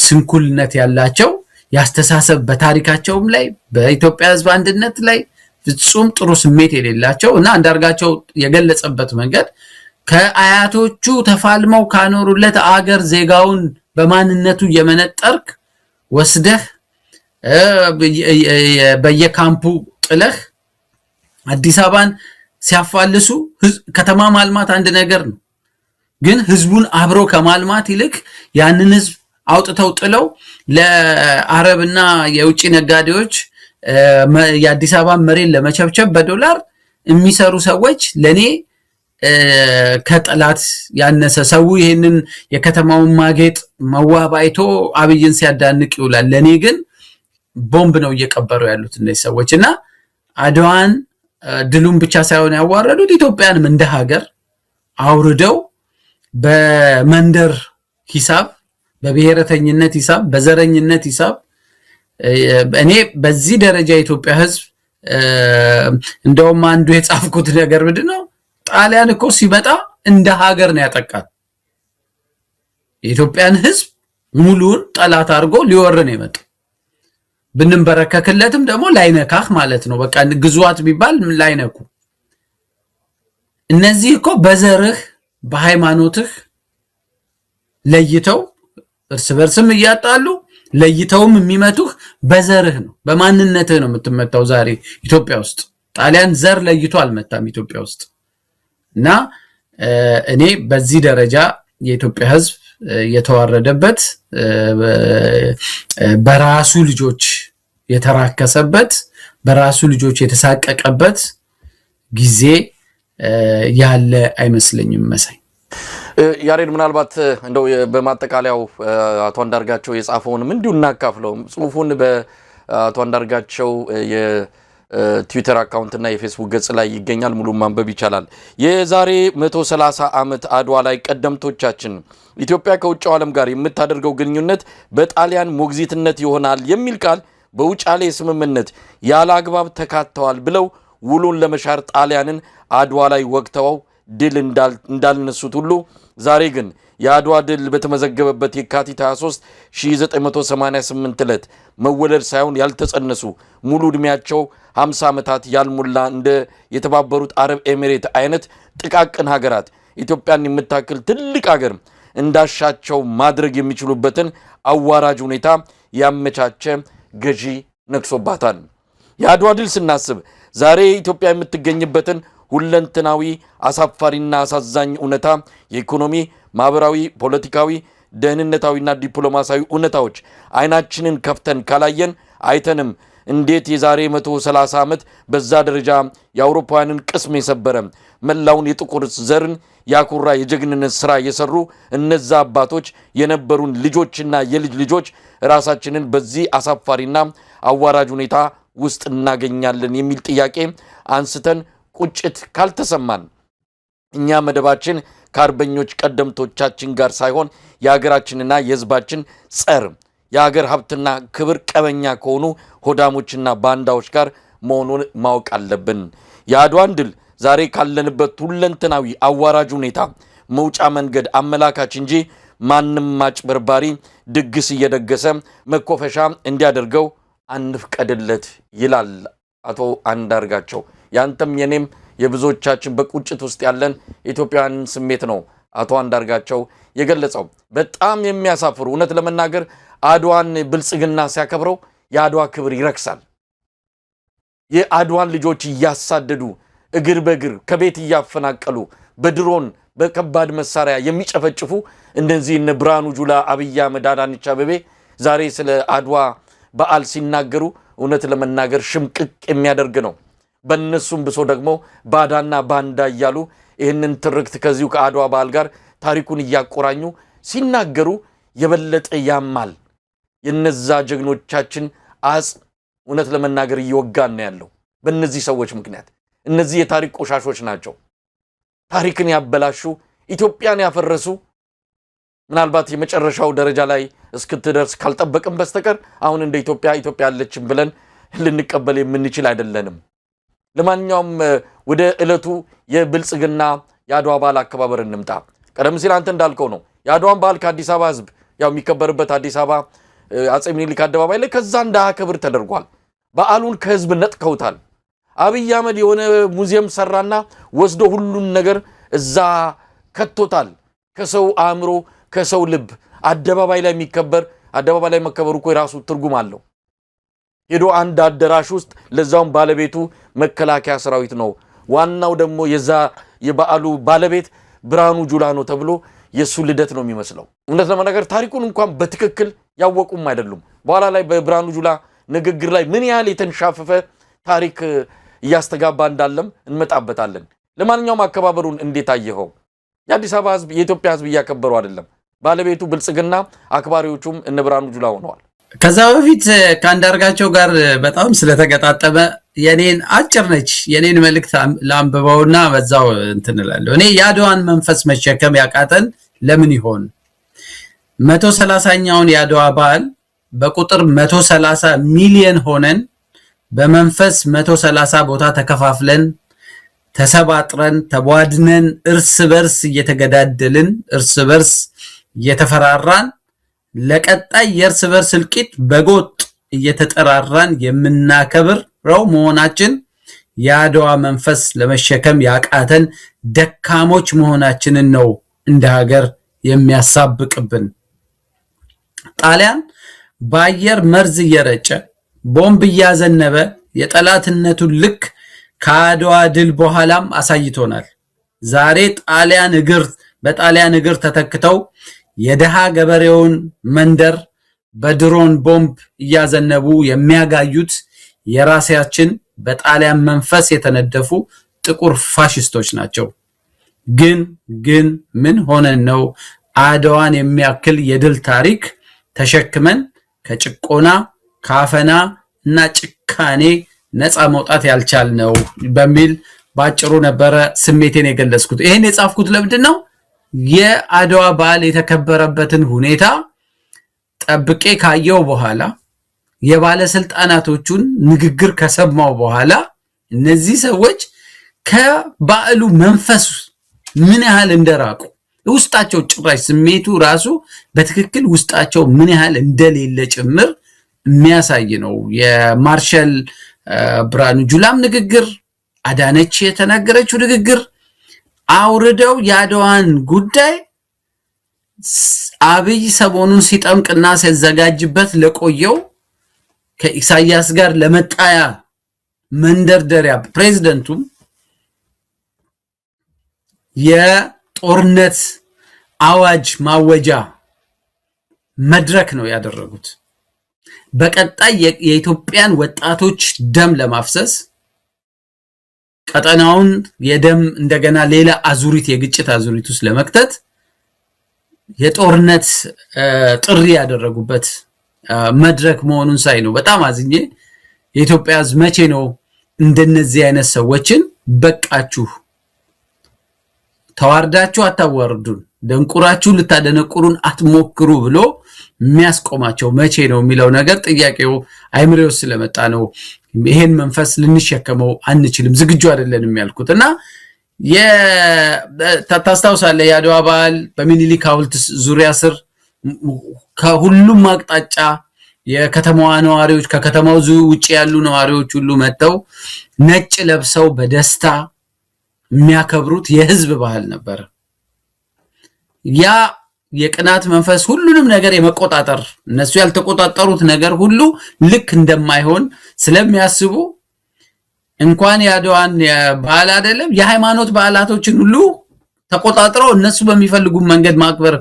ስንኩልነት ያላቸው ያስተሳሰብ በታሪካቸውም ላይ በኢትዮጵያ ሕዝብ አንድነት ላይ ፍጹም ጥሩ ስሜት የሌላቸው እና አንዳርጋቸው የገለጸበት መንገድ ከአያቶቹ ተፋልመው ካኖሩለት አገር ዜጋውን በማንነቱ የመነጠርክ ወስደህ በየካምፑ ጥለህ አዲስ አበባን ሲያፋልሱ ከተማ ማልማት አንድ ነገር ነው። ግን ህዝቡን አብሮ ከማልማት ይልቅ ያንን ህዝብ አውጥተው ጥለው ለአረብና የውጭ ነጋዴዎች የአዲስ አበባ መሬት ለመቸብቸብ በዶላር የሚሰሩ ሰዎች ለኔ ከጠላት ያነሰ ሰው ይሄንን የከተማውን ማጌጥ መዋብ አይቶ አብይን ሲያዳንቅ ይውላል። ለኔ ግን ቦምብ ነው እየቀበሩ ያሉት እነዚህ ሰዎችና አድዋን ድሉን ብቻ ሳይሆን ያዋረዱት ኢትዮጵያንም እንደ ሀገር አውርደው በመንደር ሂሳብ፣ በብሔረተኝነት ሂሳብ፣ በዘረኝነት ሂሳብ እኔ በዚህ ደረጃ የኢትዮጵያ ህዝብ እንደውም አንዱ የጻፍኩት ነገር ምንድነው ጣሊያን እኮ ሲመጣ እንደ ሀገር ነው ያጠቃት። የኢትዮጵያን ህዝብ ሙሉን ጠላት አድርጎ ሊወር ነው የመጣው። ብንበረከክለትም ደግሞ ላይነካህ ማለት ነው። በቃ ግዙዋት ቢባል ላይነኩ። እነዚህ እኮ በዘርህ በሃይማኖትህ ለይተው እርስ በርስም እያጣሉ ለይተውም የሚመቱህ በዘርህ ነው፣ በማንነትህ ነው የምትመታው። ዛሬ ኢትዮጵያ ውስጥ ጣሊያን ዘር ለይቶ አልመታም ኢትዮጵያ ውስጥ እና እኔ በዚህ ደረጃ የኢትዮጵያ ህዝብ የተዋረደበት በራሱ ልጆች የተራከሰበት በራሱ ልጆች የተሳቀቀበት ጊዜ ያለ አይመስለኝም። መሳይ ያሬድ ምናልባት እንደው በማጠቃለያው አቶ አንዳርጋቸው የጻፈውንም እንዲሁ እናካፍለው። ጽሁፉን በአቶ አንዳርጋቸው የትዊተር አካውንት እና የፌስቡክ ገጽ ላይ ይገኛል። ሙሉ ማንበብ ይቻላል። የዛሬ 130 ዓመት አድዋ ላይ ቀደምቶቻችን ኢትዮጵያ ከውጭው ዓለም ጋር የምታደርገው ግንኙነት በጣሊያን ሞግዚትነት ይሆናል የሚል ቃል በውጫሌ ስምምነት ያለ አግባብ ተካተዋል ብለው ውሉን ለመሻር ጣሊያንን አድዋ ላይ ወግተው ድል እንዳልነሱት ሁሉ ዛሬ ግን የአድዋ ድል በተመዘገበበት የካቲት 23 1988 ዕለት መወለድ ሳይሆን ያልተጸነሱ ሙሉ ዕድሜያቸው 50 ዓመታት ያልሞላ እንደ የተባበሩት አረብ ኤሚሬት አይነት ጥቃቅን ሀገራት ኢትዮጵያን የምታክል ትልቅ ሀገር እንዳሻቸው ማድረግ የሚችሉበትን አዋራጅ ሁኔታ ያመቻቸ ገዢ ነክሶባታል። የአድዋ ድል ስናስብ ዛሬ ኢትዮጵያ የምትገኝበትን ሁለንተናዊ አሳፋሪና አሳዛኝ እውነታ የኢኮኖሚ፣ ማህበራዊ፣ ፖለቲካዊ፣ ደህንነታዊና ዲፕሎማሲያዊ እውነታዎች አይናችንን ከፍተን ካላየን አይተንም እንዴት የዛሬ 130 ዓመት በዛ ደረጃ የአውሮፓውያንን ቅስም የሰበረ መላውን የጥቁር ዘርን ያኩራ የጀግንነት ሥራ የሰሩ እነዛ አባቶች የነበሩን ልጆችና የልጅ ልጆች ራሳችንን በዚህ አሳፋሪና አዋራጅ ሁኔታ ውስጥ እናገኛለን የሚል ጥያቄ አንስተን ቁጭት ካልተሰማን እኛ መደባችን ከአርበኞች ቀደምቶቻችን ጋር ሳይሆን የሀገራችንና የሕዝባችን ጸር የሀገር ሀብትና ክብር ቀበኛ ከሆኑ ሆዳሞችና ባንዳዎች ጋር መሆኑን ማወቅ አለብን። የአድዋን ድል ዛሬ ካለንበት ሁለንተናዊ አዋራጅ ሁኔታ መውጫ መንገድ አመላካች እንጂ ማንም ማጭበርባሪ ድግስ እየደገሰ መኮፈሻ እንዲያደርገው አንፍቀድለት ይላል አቶ አንዳርጋቸው። ያንተም የኔም የብዙዎቻችን በቁጭት ውስጥ ያለን ኢትዮጵያውያን ስሜት ነው አቶ አንዳርጋቸው የገለጸው። በጣም የሚያሳፍሩ እውነት ለመናገር አድዋን ብልጽግና ሲያከብረው የአድዋ ክብር ይረክሳል። የአድዋን ልጆች እያሳደዱ እግር በእግር ከቤት እያፈናቀሉ በድሮን በከባድ መሳሪያ የሚጨፈጭፉ እነዚህ እነ ብርሃኑ ጁላ፣ አብይ አህመድ፣ አዳነች አቤቤ ዛሬ ስለ አድዋ በዓል ሲናገሩ እውነት ለመናገር ሽምቅቅ የሚያደርግ ነው። በእነሱም ብሶ ደግሞ ባዳና ባንዳ እያሉ ይህንን ትርክት ከዚሁ ከአድዋ በዓል ጋር ታሪኩን እያቆራኙ ሲናገሩ የበለጠ ያማል። የነዛ ጀግኖቻችን አጽም እውነት ለመናገር እየወጋን ነው ያለው በእነዚህ ሰዎች ምክንያት። እነዚህ የታሪክ ቆሻሾች ናቸው። ታሪክን ያበላሹ፣ ኢትዮጵያን ያፈረሱ። ምናልባት የመጨረሻው ደረጃ ላይ እስክትደርስ ካልጠበቅም በስተቀር አሁን እንደ ኢትዮጵያ ያለችን ብለን ልንቀበል የምንችል አይደለንም። ለማንኛውም ወደ ዕለቱ የብልጽግና የአድዋ በዓል አከባበር እንምጣ። ቀደም ሲል አንተ እንዳልከው ነው የአድዋን በዓል ከአዲስ አበባ ህዝብ ያው የሚከበርበት አዲስ አበባ አጼ ምኒልክ አደባባይ ላይ ከዛ እንዳያከብር ተደርጓል። በዓሉን ከህዝብ ነጥቀውታል። አብይ አህመድ የሆነ ሙዚየም ሰራና ወስዶ ሁሉን ነገር እዛ ከቶታል። ከሰው አእምሮ ከሰው ልብ አደባባይ ላይ የሚከበር አደባባይ ላይ መከበሩ እኮ የራሱ ትርጉም አለው። ሄዶ አንድ አዳራሽ ውስጥ ለዛውም ባለቤቱ መከላከያ ሰራዊት ነው፣ ዋናው ደግሞ የዛ የበዓሉ ባለቤት ብርሃኑ ጁላ ነው ተብሎ የሱ ልደት ነው የሚመስለው። እውነት ለመናገር ታሪኩን እንኳን በትክክል ያወቁም አይደሉም። በኋላ ላይ በብርሃኑ ጁላ ንግግር ላይ ምን ያህል የተንሻፈፈ ታሪክ እያስተጋባ እንዳለም እንመጣበታለን። ለማንኛውም አከባበሩን እንዴት አየኸው? የአዲስ አበባ ህዝብ የኢትዮጵያ ህዝብ እያከበሩ አይደለም። ባለቤቱ ብልጽግና አክባሪዎቹም እነ ብርሃኑ ጁላ ሆነዋል። ከዛ በፊት ከአንዳርጋቸው ጋር በጣም ስለተገጣጠመ የኔን አጭር ነች የኔን መልእክት ላንብበውና በዛው እንትንላለሁ። እኔ የአድዋን መንፈስ መሸከም ያቃተን ለምን ይሆን? 130ኛውን የአድዋ በዓል በቁጥር 130 ሚሊዮን ሆነን በመንፈስ 130 ቦታ ተከፋፍለን ተሰባጥረን ተቧድነን እርስ በርስ እየተገዳደልን እርስ በርስ እየተፈራራን ለቀጣይ የእርስ በርስ እልቂት በጎጥ እየተጠራራን የምናከብረው መሆናችን የአድዋ መንፈስ ለመሸከም ያቃተን ደካሞች መሆናችንን ነው እንደ ሀገር የሚያሳብቅብን። ጣሊያን በአየር መርዝ እየረጨ ቦምብ እያዘነበ የጠላትነቱን ልክ ከአድዋ ድል በኋላም አሳይቶናል። ዛሬ በጣሊያን እግር ተተክተው የደሃ ገበሬውን መንደር በድሮን ቦምብ እያዘነቡ የሚያጋዩት የራሳችን በጣሊያን መንፈስ የተነደፉ ጥቁር ፋሽስቶች ናቸው። ግን ምን ሆነን ነው አድዋን የሚያክል የድል ታሪክ ተሸክመን ከጭቆና ካፈና እና ጭካኔ ነፃ መውጣት ያልቻልነው በሚል ባጭሩ ነበረ ስሜቴን የገለጽኩት። ይሄን የጻፍኩት ለምንድነው? የአድዋ በዓል የተከበረበትን ሁኔታ ጠብቄ ካየው በኋላ የባለስልጣናቶቹን ንግግር ከሰማው በኋላ እነዚህ ሰዎች ከባዕሉ መንፈስ ምን ያህል እንደራቁ ውስጣቸው ጭራሽ ስሜቱ ራሱ በትክክል ውስጣቸው ምን ያህል እንደሌለ ጭምር የሚያሳይ ነው። የማርሻል ብርሃኑ ጁላም ንግግር፣ አዳነች የተናገረችው ንግግር አውርደው የአድዋን ጉዳይ አብይ ሰሞኑን ሲጠምቅና ሲዘጋጅበት ለቆየው ከኢሳያስ ጋር ለመጣያ መንደርደሪያ ፕሬዝዳንቱም የጦርነት አዋጅ ማወጃ መድረክ ነው ያደረጉት። በቀጣይ የኢትዮጵያን ወጣቶች ደም ለማፍሰስ ቀጠናውን የደም እንደገና ሌላ አዙሪት የግጭት አዙሪት ውስጥ ለመክተት የጦርነት ጥሪ ያደረጉበት መድረክ መሆኑን ሳይ ነው በጣም አዝኜ የኢትዮጵያ ሕዝብ መቼ ነው እንደነዚህ አይነት ሰዎችን በቃችሁ፣ ተዋርዳችሁ አታዋርዱን፣ ደንቁራችሁ ልታደነቁሩን አትሞክሩ ብሎ የሚያስቆማቸው መቼ ነው የሚለው ነገር ጥያቄው አይምሬው ስለመጣ ነው ይሄን መንፈስ ልንሸከመው አንችልም፣ ዝግጁ አይደለንም ያልኩትና ታስታውሳለህ የአድዋ በዓል በሚኒሊክ ሐውልት ዙሪያ ስር ከሁሉም አቅጣጫ የከተማዋ ነዋሪዎች ከከተማው ውጪ ያሉ ነዋሪዎች ሁሉ መጥተው ነጭ ለብሰው በደስታ የሚያከብሩት የህዝብ ባህል ነበር። ያ የቅናት መንፈስ ሁሉንም ነገር የመቆጣጠር እነሱ ያልተቆጣጠሩት ነገር ሁሉ ልክ እንደማይሆን ስለሚያስቡ እንኳን የአድዋን በዓል አይደለም የሃይማኖት በዓላቶችን ሁሉ ተቆጣጥረው እነሱ በሚፈልጉ መንገድ ማክበር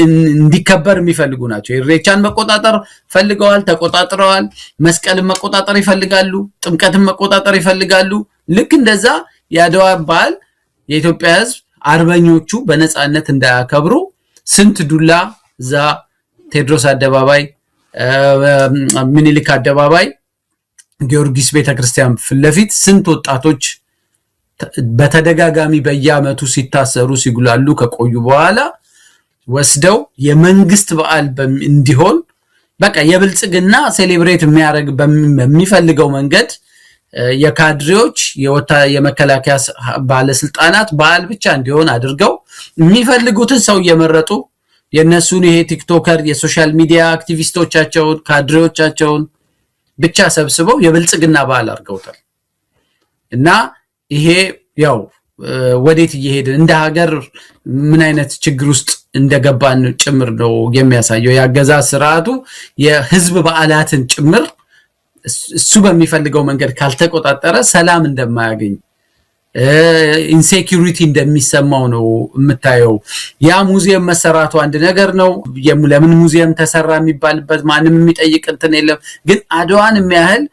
እንዲከበር የሚፈልጉ ናቸው። ኢሬቻን መቆጣጠር ፈልገዋል፣ ተቆጣጥረዋል። መስቀልን መቆጣጠር ይፈልጋሉ፣ ጥምቀትን መቆጣጠር ይፈልጋሉ። ልክ እንደዛ የአድዋ በዓል የኢትዮጵያ ህዝብ አርበኞቹ በነፃነት እንዳያከብሩ ስንት ዱላ እዛ ቴዎድሮስ አደባባይ፣ ሚኒሊክ አደባባይ፣ ጊዮርጊስ ቤተክርስቲያን ፊት ለፊት ስንት ወጣቶች በተደጋጋሚ በየዓመቱ ሲታሰሩ ሲጉላሉ ከቆዩ በኋላ ወስደው የመንግስት በዓል እንዲሆን በቃ የብልጽግና ሴሌብሬት የሚያደርግ በሚፈልገው መንገድ የካድሬዎች የመከላከያ ባለስልጣናት በዓል ብቻ እንዲሆን አድርገው የሚፈልጉትን ሰው እየመረጡ የነሱን ይሄ ቲክቶከር የሶሻል ሚዲያ አክቲቪስቶቻቸውን ካድሬዎቻቸውን ብቻ ሰብስበው የብልጽግና በዓል አድርገውታል። እና ይሄ ያው ወዴት እየሄድን እንደ ሀገር ምን አይነት ችግር ውስጥ እንደገባን ጭምር ነው የሚያሳየው። ያገዛዝ ስርዓቱ የህዝብ በዓላትን ጭምር እሱ በሚፈልገው መንገድ ካልተቆጣጠረ ሰላም እንደማያገኝ ኢንሴኪዩሪቲ እንደሚሰማው ነው የምታየው። ያ ሙዚየም መሰራቱ አንድ ነገር ነው። ለምን ሙዚየም ተሰራ የሚባልበት ማንም የሚጠይቅ እንትን የለም። ግን አድዋን የሚያህል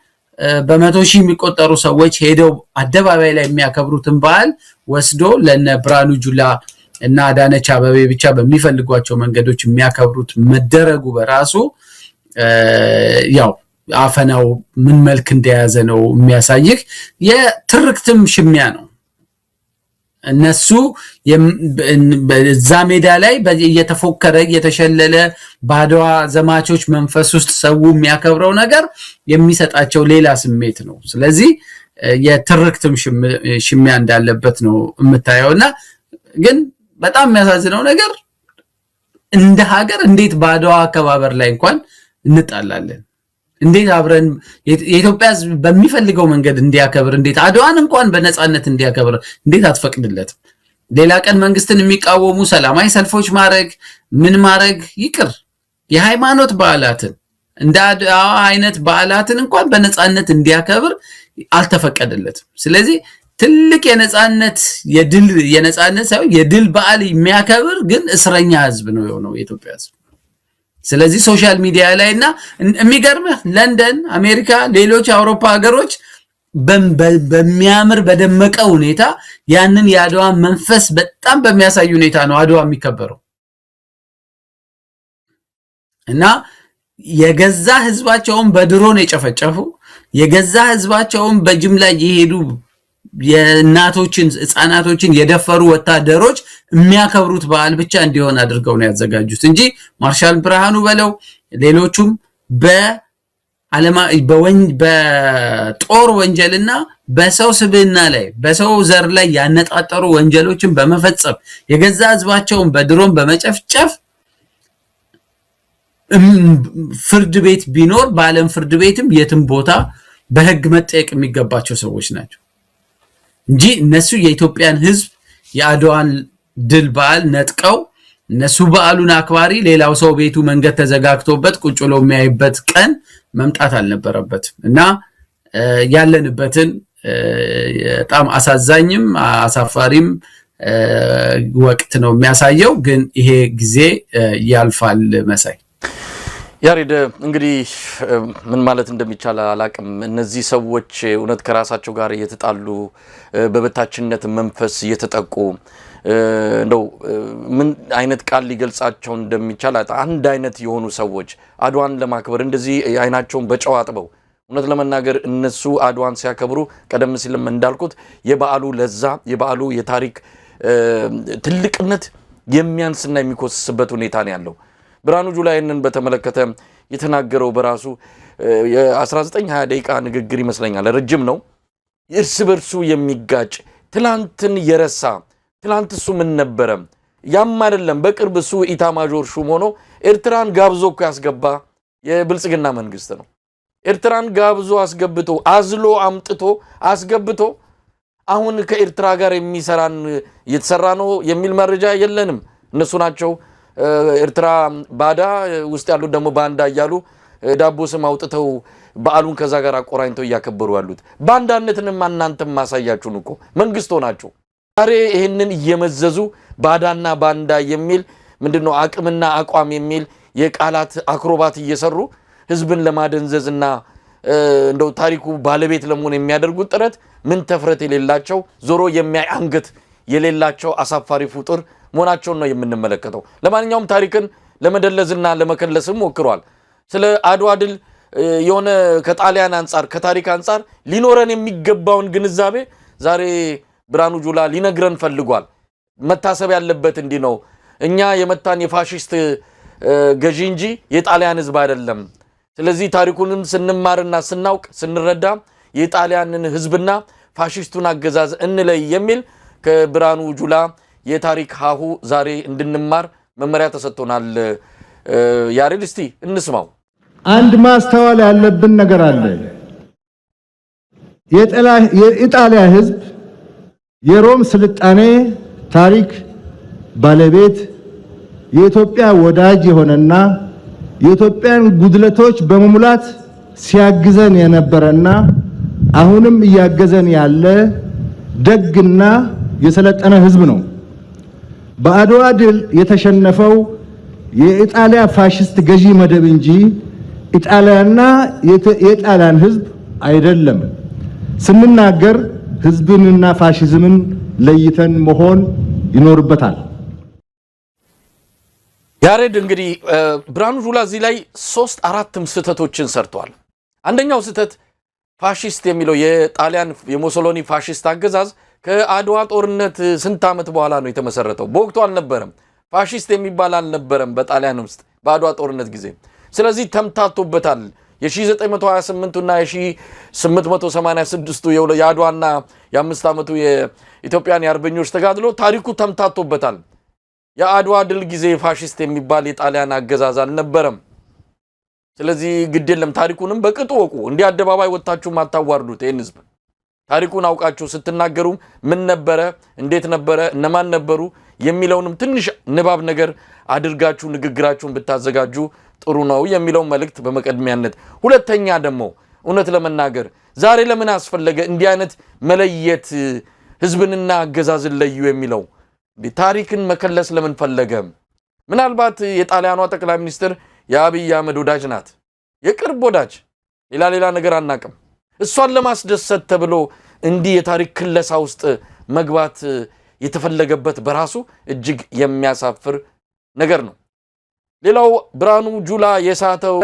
በመቶ ሺህ የሚቆጠሩ ሰዎች ሄደው አደባባይ ላይ የሚያከብሩትን በዓል ወስዶ ለነ ብርሃኑ ጁላ እና አዳነች አበቤ ብቻ በሚፈልጓቸው መንገዶች የሚያከብሩት መደረጉ በራሱ ያው አፈናው ምን መልክ እንደያዘ ነው የሚያሳይህ የትርክትም ሽሚያ ነው እነሱ በዛ ሜዳ ላይ እየተፎከረ እየተሸለለ ባድዋ ዘማቾች መንፈስ ውስጥ ሰው የሚያከብረው ነገር የሚሰጣቸው ሌላ ስሜት ነው ስለዚህ የትርክትም ሽሚያ እንዳለበት ነው የምታየውና ግን በጣም የሚያሳዝነው ነገር እንደ ሀገር እንዴት ባድዋ አከባበር ላይ እንኳን እንጣላለን እንዴት አብረን የኢትዮጵያ በሚፈልገው መንገድ እንዲያከብር እንዴት አድዋን እንኳን በነጻነት እንዲያከብር እንዴት አትፈቅድለትም ሌላ ቀን መንግስትን የሚቃወሙ ሰላማዊ ሰልፎች ማድረግ ይቅር የሃይማኖት በዓላትን እንደ አድዋ አይነት በዓላትን እንኳን በነጻነት እንዲያከብር አልተፈቀደለትም ስለዚህ ትልቅ የነጻነት ሳይሆን የድል በዓል የሚያከብር ግን እስረኛ ህዝብ ነው የሆነው የኢትዮጵያ ህዝብ ስለዚህ ሶሻል ሚዲያ ላይና የሚገርምህ ለንደን አሜሪካ ሌሎች አውሮፓ ሀገሮች በሚያምር በደመቀ ሁኔታ ያንን የአድዋ መንፈስ በጣም በሚያሳይ ሁኔታ ነው አድዋ የሚከበረው እና የገዛ ህዝባቸውን በድሮን የጨፈጨፉ የገዛ ህዝባቸውን በጅምላ የሄዱ የናቶችን ህፃናቶችን የደፈሩ ወታደሮች የሚያከብሩት በዓል ብቻ እንዲሆን አድርገው ነው ያዘጋጁት እንጂ ማርሻል ብርሃኑ በለው ሌሎቹም በጦር ወንጀልና በሰው ስብዕና ላይ በሰው ዘር ላይ ያነጣጠሩ ወንጀሎችን በመፈጸም የገዛ ህዝባቸውን በድሮን በመጨፍጨፍ ፍርድ ቤት ቢኖር በዓለም ፍርድ ቤትም የትም ቦታ በህግ መጠየቅ የሚገባቸው ሰዎች ናቸው እንጂ እነሱ የኢትዮጵያን ህዝብ የአድዋን ድል በዓል ነጥቀው እነሱ በዓሉን አክባሪ ሌላው ሰው ቤቱ መንገድ ተዘጋግቶበት ቁጭ ብሎ የሚያይበት ቀን መምጣት አልነበረበትም እና ያለንበትን በጣም አሳዛኝም አሳፋሪም ወቅት ነው የሚያሳየው ግን ይሄ ጊዜ ያልፋል መሳይ ያሬድ እንግዲህ ምን ማለት እንደሚቻል አላቅም እነዚህ ሰዎች እውነት ከራሳቸው ጋር እየተጣሉ በበታችነት መንፈስ እየተጠቁ እንደው ምን አይነት ቃል ሊገልጻቸው እንደሚቻል አንድ አይነት የሆኑ ሰዎች አድዋን ለማክበር እንደዚህ አይናቸውን በጨው አጥበው እውነት ለመናገር እነሱ አድዋን ሲያከብሩ ቀደም ሲልም እንዳልኩት የበዓሉ ለዛ የበዓሉ የታሪክ ትልቅነት የሚያንስና የሚኮስስበት ሁኔታ ነው ያለው ብርሃኑ ጁላን በተመለከተ የተናገረው በራሱ የ19-20 ደቂቃ ንግግር ይመስለኛል ረጅም ነው እርስ በርሱ የሚጋጭ ትላንትን የረሳ ትላንት እሱ ምን ነበረ ያም አይደለም በቅርብ እሱ ኢታማጆር ሹም ሆኖ ኤርትራን ጋብዞ ያስገባ የብልጽግና መንግስት ነው ኤርትራን ጋብዞ አስገብቶ አዝሎ አምጥቶ አስገብቶ አሁን ከኤርትራ ጋር የሚሰራን እየተሰራ ነው የሚል መረጃ የለንም እነሱ ናቸው ኤርትራ ባዳ ውስጥ ያሉት ደግሞ ባንዳ እያሉ ዳቦ ስም አውጥተው በዓሉን ከዛ ጋር አቆራኝተው ያከበሩ ያሉት ባንዳነትንም እናንተም ማሳያችሁን እኮ መንግስት ሆናችሁ ዛሬ ይሄንን እየመዘዙ ባዳና ባንዳ የሚል ምንድነው አቅምና አቋም የሚል የቃላት አክሮባት እየሰሩ ህዝብን ለማደንዘዝና እንደው ታሪኩ ባለቤት ለመሆን የሚያደርጉት ጥረት ምን ተፍረት የሌላቸው ዞሮ የሚያይ አንገት የሌላቸው አሳፋሪ ፍጡር መሆናቸውን ነው የምንመለከተው ለማንኛውም ታሪክን ለመደለዝና ለመከለስም ሞክሯል ስለ አድዋ ድል የሆነ ከጣሊያን አንፃር ከታሪክ አንፃር ሊኖረን የሚገባውን ግንዛቤ ዛሬ ብርሃኑ ጁላ ሊነግረን ፈልጓል መታሰብ ያለበት እንዲ ነው እኛ የመታን የፋሺስት ገዢ እንጂ የጣሊያን ህዝብ አይደለም ስለዚህ ታሪኩንም ስንማርና ስናውቅ ስንረዳ የጣሊያንን ህዝብና ፋሺስቱን አገዛዝ እንለይ የሚል ከብርሃኑ ጁላ የታሪክ ሀሁ ዛሬ እንድንማር መመሪያ ተሰጥቶናል ያሬድ እስቲ እንስማው አንድ ማስተዋል ያለብን ነገር አለ የኢጣሊያ ህዝብ የሮም ስልጣኔ ታሪክ ባለቤት የኢትዮጵያ ወዳጅ የሆነና የኢትዮጵያን ጉድለቶች በመሙላት ሲያግዘን የነበረና አሁንም እያገዘን ያለ ደግና የሰለጠነ ህዝብ ነው በአድዋ ድል የተሸነፈው የኢጣሊያ ፋሺስት ገዢ መደብ እንጂ ኢጣሊያና የጣሊያን ህዝብ አይደለም። ስንናገር ህዝብንና ፋሽዝምን ለይተን መሆን ይኖርበታል። ያሬድ እንግዲህ ብርሃኑ ጁላ እዚህ ላይ 3-4 ስህተቶችን ሰርቷል። አንደኛው ስህተት ፋሺስት የሚለው የጣሊያን የሙሶሎኒ ፋሺስት አገዛዝ ከአድዋ ጦርነት ስንት ዓመት በኋላ ነው የተመሰረተው? በወቅቱ አልነበረም፣ ፋሺስት የሚባል አልነበረም በጣሊያን ውስጥ በአድዋ ጦርነት ጊዜ። ስለዚህ ተምታቶበታል። የ1928 እና የ1886 የአድዋና የ5 ዓመቱ የኢትዮጵያን የአርበኞች ተጋድሎ ታሪኩ ተምታቶበታል። የአድዋ ድል ጊዜ ፋሺስት የሚባል የጣሊያን አገዛዝ አልነበረም። ስለዚህ ግድ የለም ታሪኩንም በቅጡ ወቁ። እንዲህ አደባባይ ወጣችሁ ማታዋርዱት ይሄን ህዝብ። ታሪኩን አውቃችሁ ስትናገሩ ምን ነበረ፣ እንዴት ነበረ፣ እነማን ነበሩ የሚለውንም ትንሽ ንባብ ነገር አድርጋችሁ ንግግራችሁን ብታዘጋጁ ጥሩ ነው የሚለው መልእክት በመቀድሚያነት። ሁለተኛ ደግሞ እውነት ለመናገር ዛሬ ለምን አስፈለገ እንዲህ አይነት መለየት፣ ህዝብንና አገዛዝን ለዩ የሚለው? ታሪክን መከለስ ለምን ፈለገ? ምናልባት የጣሊያኗ ጠቅላይ ሚኒስትር የአብይ አህመድ ወዳጅ ናት፣ የቅርብ ወዳጅ፣ ሌላ ነገር አናቅም። እሷን ለማስደሰት ተብሎ እንዲህ የታሪክ ክለሳ ውስጥ መግባት የተፈለገበት በራሱ እጅግ የሚያሳፍር ነገር ነው። ሌላው ብርሃኑ ጁላ የሳተው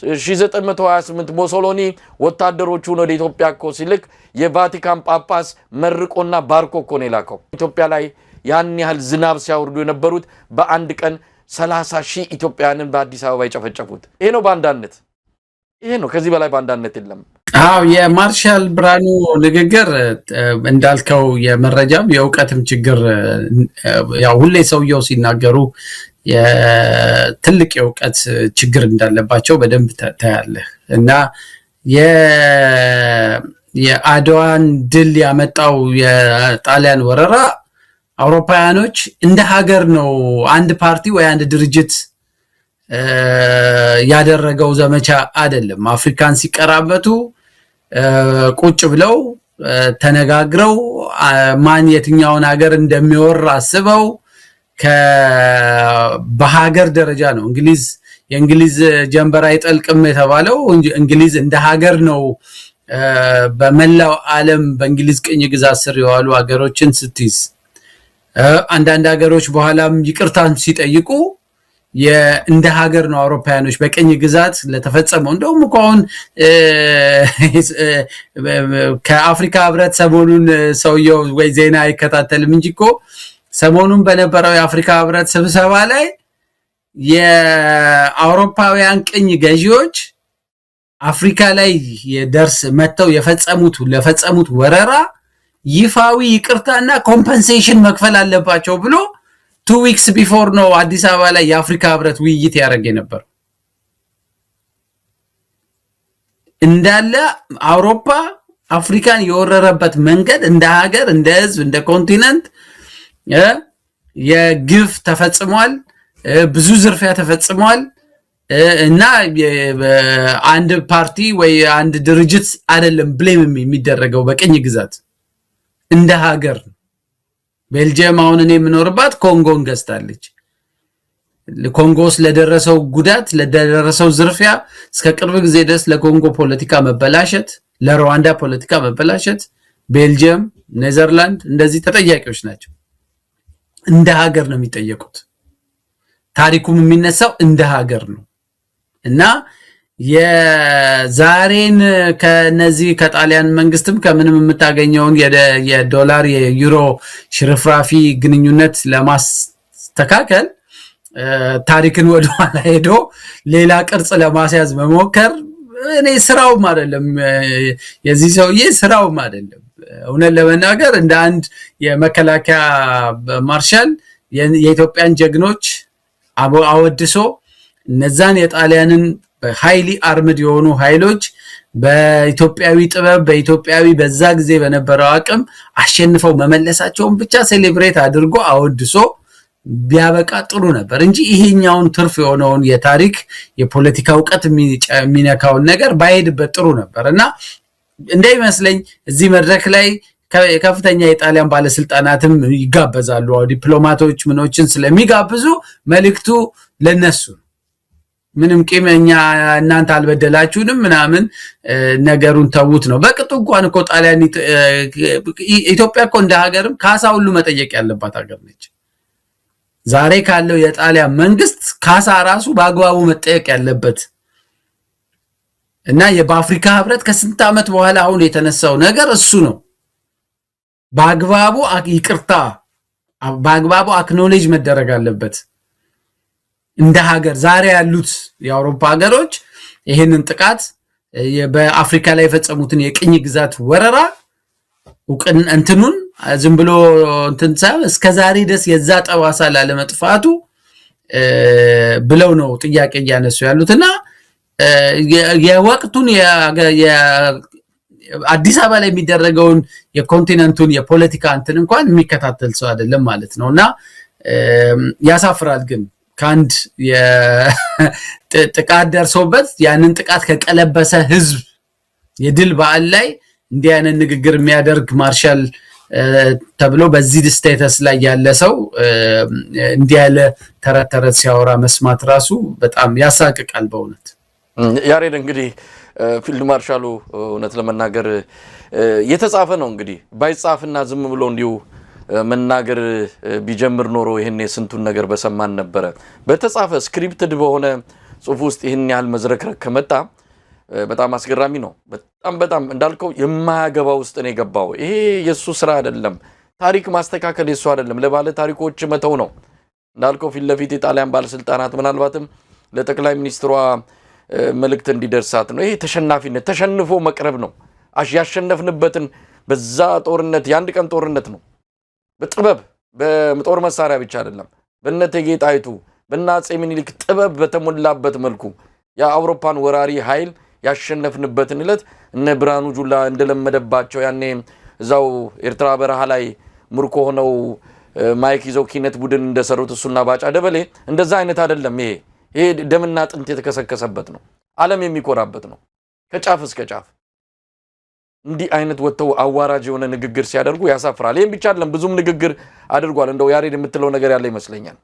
1928 ሙሶሎኒ ወታደሮቹን ወደ ኢትዮጵያ እኮ ሲልክ የቫቲካን ጳጳስ መርቆና ባርኮ እኮ ነው የላከው። ኢትዮጵያ ላይ ያን ያህል ዝናብ ሲያወርዱ የነበሩት በአንድ ቀን 30,000 ኢትዮጵያውያንን በአዲስ አበባ የጨፈጨፉት ይሄ ነው ባንዳነት። ይሄ ነው፣ ከዚህ በላይ ባንዳነት የለም። አዎ የማርሻል ብርሃኑ ንግግር እንዳልከው የመረጃም የእውቀትም ችግር፣ ያው ሁሌ ሰውየው ሲናገሩ የትልቅ የእውቀት ችግር እንዳለባቸው በደንብ ታያለህ። እና የአድዋን ድል ያመጣው የጣሊያን ወረራ አውሮፓውያኖች እንደ ሀገር ነው አንድ ፓርቲ ወይ አንድ ድርጅት ያደረገው ዘመቻ አይደለም። አፍሪካን ሲቀራመቱ ቁጭ ብለው ተነጋግረው ማን የትኛውን ሀገር እንደሚወር አስበው በሀገር ደረጃ ነው። የእንግሊዝ ጀንበር አይጠልቅም የተባለው እንግሊዝ እንደ ሀገር ነው በመላው ዓለም በእንግሊዝ ቅኝ ግዛት ስር የዋሉ ሀገሮችን ስትይዝ፣ አንዳንድ ሀገሮች በኋላም ይቅርታን ሲጠይቁ እንደ ሀገር ነው አውሮፓውያኖች በቅኝ ግዛት ለተፈጸመው። እንደውም እኮ አሁን ከአፍሪካ ህብረት ሰሞኑን ሰውየው ወይ ዜና አይከታተልም እንጂ እኮ ሰሞኑን በነበረው የአፍሪካ ህብረት ስብሰባ ላይ የአውሮፓውያን ቅኝ ገዢዎች አፍሪካ ላይ መተው ለፈጸሙት ወረራ ይፋዊ ይቅርታና ኮምፐንሴሽን መክፈል አለባቸው ብሎ 2 weeks before ነው አዲስ አበባ ላይ የአፍሪካ ህብረት ውይይት ያደረገ ነበር። እንዳለ አውሮፓ አፍሪካን የወረረበት መንገድ እንደ ሀገር፣ እንደ ህዝብ፣ እንደ ኮንቲነንት የግፍ ተፈጽሟል። ብዙ ዝርፊያ ተፈጽሟል። እና አንድ ፓርቲ ወይ አንድ ድርጅት አይደለም ብሌም የሚደረገው በቅኝ ግዛት እንደ ሀገር። ቤልጂየም አሁን እኔ የምኖርባት ኮንጎን ገዝታለች። ኮንጎስ ለደረሰው ጉዳት፣ ለደረሰው ዝርፊያ እስከ ቅርብ ጊዜ ድረስ ለኮንጎ ፖለቲካ መበላሸት፣ ለሩዋንዳ ፖለቲካ መበላሸት ቤልጂየም፣ ኔዘርላንድ እንደዚህ ተጠያቂዎች ናቸው። እንደ ሀገር ነው የሚጠየቁት። ታሪኩም የሚነሳው እንደ ሀገር ነው። እና የዛሬን ከነዚህ ከጣሊያን መንግስትም ከምንም የምታገኘውን የዶላር የዩሮ ሽርፍራፊ ግንኙነት ለማስተካከል ታሪክን ወደኋላ ሄዶ ሌላ ቅርጽ ለማስያዝ መሞከር እኔ ስራውም አይደለም፣ የዚህ ሰውዬ ስራውም አይደለም። እውነት ለመናገር እንደ አንድ የመከላከያ ማርሻል የኢትዮጵያን ጀግኖች አወድሶ እነዛን የጣሊያንን በሃይሊ አርምድ የሆኑ ኃይሎች በኢትዮጵያዊ ጥበብ በኢትዮጵያዊ በዛ ጊዜ በነበረው አቅም አሸንፈው መመለሳቸውን ብቻ ሴሌብሬት አድርጎ አወድሶ ቢያበቃ ጥሩ ነበር እንጂ ይሄኛውን ትርፍ የሆነውን የታሪክ የፖለቲካ ዕውቀት የሚነካውን ነገር ባይሄድበት ጥሩ ነበር። እና እንደሚመስለኝ እዚህ መድረክ ላይ ከፍተኛ የጣሊያን ባለስልጣናትም ይጋበዛሉ። ዲፕሎማቶች ምኖችን ስለሚጋብዙ መልእክቱ ለነሱ ምንም ቂመኛ እናንተ አልበደላችሁንም ምናምን ነገሩን ተውት ነው በቅጡ እንኳን እኮ ጣሊያን ኢትዮጵያ እኮ እንደ ሀገርም ካሳ ሁሉ መጠየቅ ያለባት ሀገር ነች ዛሬ ካለው የጣሊያን መንግስት ካሳ ራሱ በአግባቡ መጠየቅ ያለበት እና የአፍሪካ ህብረት ከስንት አመት በኋላ አሁን የተነሳው ነገር እሱ ነው በአግባቡ ይቅርታ በአግባቡ አክኖሌጅ መደረግ አለበት እንደ ሀገር ዛሬ ያሉት የአውሮፓ ሀገሮች ይሄንን ጥቃት በአፍሪካ ላይ የፈጸሙትን የቅኝ ግዛት ወረራ ወቅን እንትኑን ዝም ብሎ እንትንሳ እስከ ዛሬ ድረስ የዛ ጠዋሳ ላለመጥፋቱ ብለው ነው ጥያቄ ያነሱ ያሉትና የወቅቱን አዲስ አበባ ላይ የሚደረገውን የኮንቲኔንቱን የፖለቲካ እንትን እንኳን የሚከታተል ሰው አይደለም ማለት ነውና ያሳፍራል ግን ካንድ የጥቃት ደርሶበት ያንን ጥቃት ከቀለበሰ ህዝብ የድል በዓል ላይ እንዲያነ ንግግር የሚያደርግ ማርሻል ተብሎ በዚህ ስቴተስ ላይ ያለ ሰው እንዲያለ ተረተረት ሲያወራ መስማት ራሱ በጣም ያሳቅቃል በእውነት ያሬድ እንግዲህ ፊልድ ማርሻሉ እውነት ለመናገር የተጻፈ ነው እንግዲህ ባይጻፍና ዝም ብሎ እንዲው መናገር ቢጀምር ኖሮ ይሄን የስንቱን ነገር በሰማን ነበር በተጻፈ ስክሪፕትድ በሆነ ጽሁፍ ውስጥ ይሄን ያህል መዝረክረክ ከመጣ በጣም አስገራሚ ነው በጣም እንዳልከው የማያገባ ውስጥ ነው የገባው ይሄ የሱ ስራ አይደለም ታሪክ ማስተካከል የሱ አይደለም ለባለ ታሪኮች መተው ነው እንዳልከው ፊት ለፊት የጣሊያን ባለስልጣናት ምናልባትም ለጠቅላይ ሚኒስትሯ መልእክት እንዲደርሳት ነው ይሄ ተሸናፊነት ተሸንፎ መቅረብ ነው ያሸነፍንበትን በዛ ጦርነት ያንድ ቀን ጦርነት ነው በጥበብ በጦር መሳሪያ ብቻ አይደለም በእነቴጌ ጣይቱ በእናጼ ምኒልክ ጥበብ በተሞላበት መልኩ የአውሮፓን ወራሪ ኃይል ያሸነፍንበትን ዕለት እነ ብርሃኑ ጁላ እንደለመደባቸው ያኔ እዛው ኤርትራ በረሃ ላይ ምርኮ ሆነው ማይክ ይዘው ኪነት ቡድን እንደሰሩት እሱና ባጫ ደበሌ እንደዛ አይነት አይደለም ይሄ ደምና ጥንት የተከሰከሰበት ነው ዓለም የሚኮራበት ነው ከጫፍ እስከ ጫፍ እንዲህ አይነት ወጥተው አዋራጅ የሆነ ንግግር ሲያደርጉ ያሳፍራል ይሄን ብቻ አይደለም ብዙም ንግግር አድርጓል እንደው ያሬድ የምትለው ነገር ያለ ይመስለኛል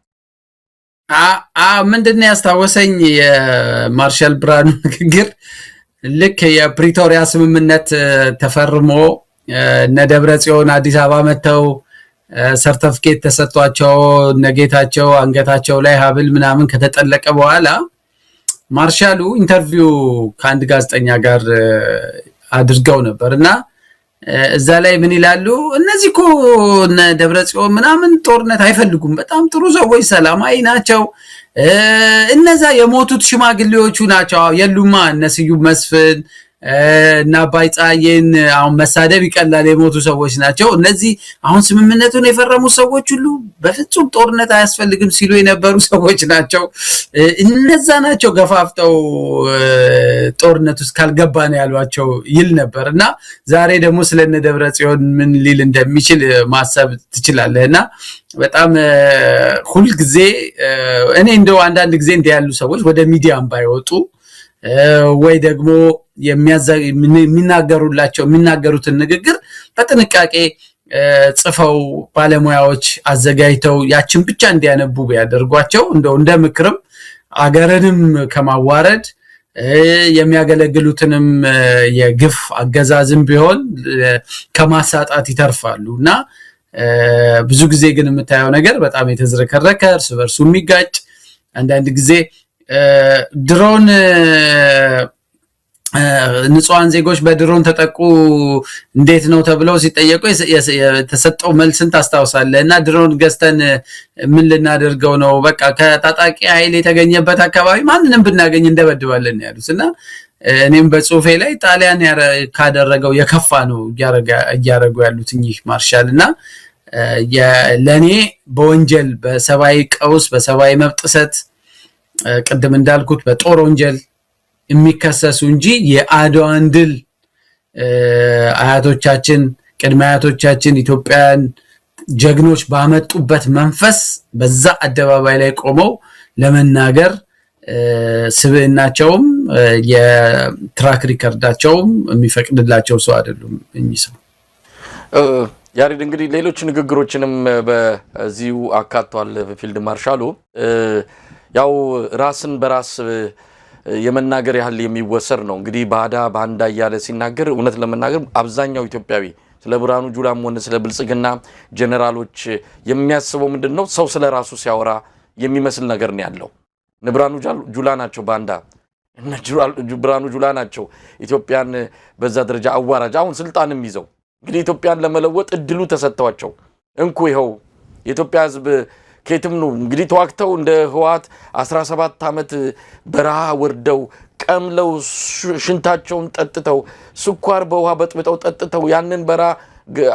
ምንድነው ያስታወሰኝ የማርሻል ብርሃኑ ንግግር ልክ የፕሪቶሪያ ስምምነት ተፈርሞ ነደብረጽዮን አዲስ አበባ መተው ሰርቲፊኬት ተሰጥቷቸው ነገታቸው አንገታቸው ላይ ሀብል ምናምን ከተጠለቀ በኋላ ማርሻሉ ኢንተርቪው ከአንድ ጋዜጠኛ ጋር አድርገው ነበርና እዛ ላይ ምን ይላሉ እነዚህኮ ደብረጽዮን ምናምን ጦርነት አይፈልጉም በጣም ጥሩ ሰዎች ሰላማዊ ናቸው እነዛ የሞቱት ሽማግሌዎቹ ናቸው የሉማ እነስዩ መስፍን እና ባይጻየን አሁን መሳደብ ይቀላል የሞቱ ሰዎች ናቸው እነዚህ አሁን ስምምነቱን የፈረሙ ሰዎች ሁሉ በፍጹም ጦርነት አያስፈልግም ሲሉ የነበሩ ሰዎች ናቸው እነዛ ናቸው ገፋፍተው ጦርነት ውስጥ ካልገባ ነው ያሏቸው ይል ነበርና ዛሬ ደግሞ ስለነ ደብረጽዮን ምን ሊል እንደሚችል ማሰብ ትችላለህና በጣም ሁሉ ጊዜ እኔ እንደው አንዳንድ ጊዜ እንዲያሉ ሰዎች ወደ ሚዲያም ባይወጡ ወይ ደግሞ የሚናገሩትን ንግግር በጥንቃቄ ጽፈው ባለሙያዎች አዘጋጅተው ያችን ብቻ እንዲያነቡ ቢያደርጓቸው እንደው እንደ ምክርም አገርንም ከማዋረድ የሚያገለግሉትንም የግፍ አገዛዝም ቢሆን ከማሳጣት ይተርፋሉና ብዙ ጊዜ ግን የምታየው ነገር በጣም የተዝረከረከ እርስ በርሱ የሚጋጭ አንዳንድ ጊዜ ድሮን ንጹሃን ዜጎች በድሮን ተጠቁ እንዴት ነው ተብለው ሲጠየቁ የተሰጠው መልስን ታስታውሳለህና ድሮን ገዝተን ምን ልናደርገው ነው በቃ ከታጣቂ ኃይል የተገኘበት አካባቢ ማንንም ብናገኝ እንደበድባለን ያሉትና እኔም በጽሁፌ ላይ ጣሊያን ካደረገው የከፋ ነው ያረጋው ያሉት እኚህ ማርሻልና ለኔ በወንጀል በሰባዊ ቀውስ በሰባዊ መብት ጥሰት ቀደም እንዳልኩት በጦር ወንጀል የሚከሰሱ እንጂ የአድዋን ድል አያቶቻችን ቅድመ አያቶቻችን ኢትዮጵያን ጀግኖች ባመጡበት መንፈስ በዛ አደባባይ ላይ ቆመው ለመናገር ስብዕናቸውም የትራክ ሪከርዳቸውም የሚፈቅድላቸው ሰው አይደሉም እንይሰው ያሬድ እንግዲህ ሌሎች ንግግሮችንም በዚሁ አካቷል ፊልድ ማርሻሉ ያው ራስን በራስ የመናገር ያህል የሚወሰድ ነው። እንግዲህ ባንዳ እያለ ሲናገር እውነት ለመናገር አብዛኛው ኢትዮጵያዊ ስለ ብርሃኑ ጁላም ሆነ ስለ ብልጽግና ጀነራሎች የሚያስበው ምንድነው? ሰው ስለ ራሱ ሲያወራ የሚመስል ነገር ነው ያለው። ብርሃኑ ጁላ ናቸው ባንዳ፣ ብርሃኑ ጁላ ናቸው ኢትዮጵያን በዛ ደረጃ አዋራጅ አሁን ስልጣንም ይዘው እንግዲህ ኢትዮጵያን ለመለወጥ እድሉ ተሰጥቷቸው እንኩ ይኸው የኢትዮጵያ ሕዝብ ከየትም ነው እንግዲህ ተዋክተው እንደ ህወሓት 17 ዓመት በረሃ ወርደው ቀምለው ሽንታቸውን ጠጥተው ስኳር በውሃ በጥብጠው ጠጥተው ያንን በረሃ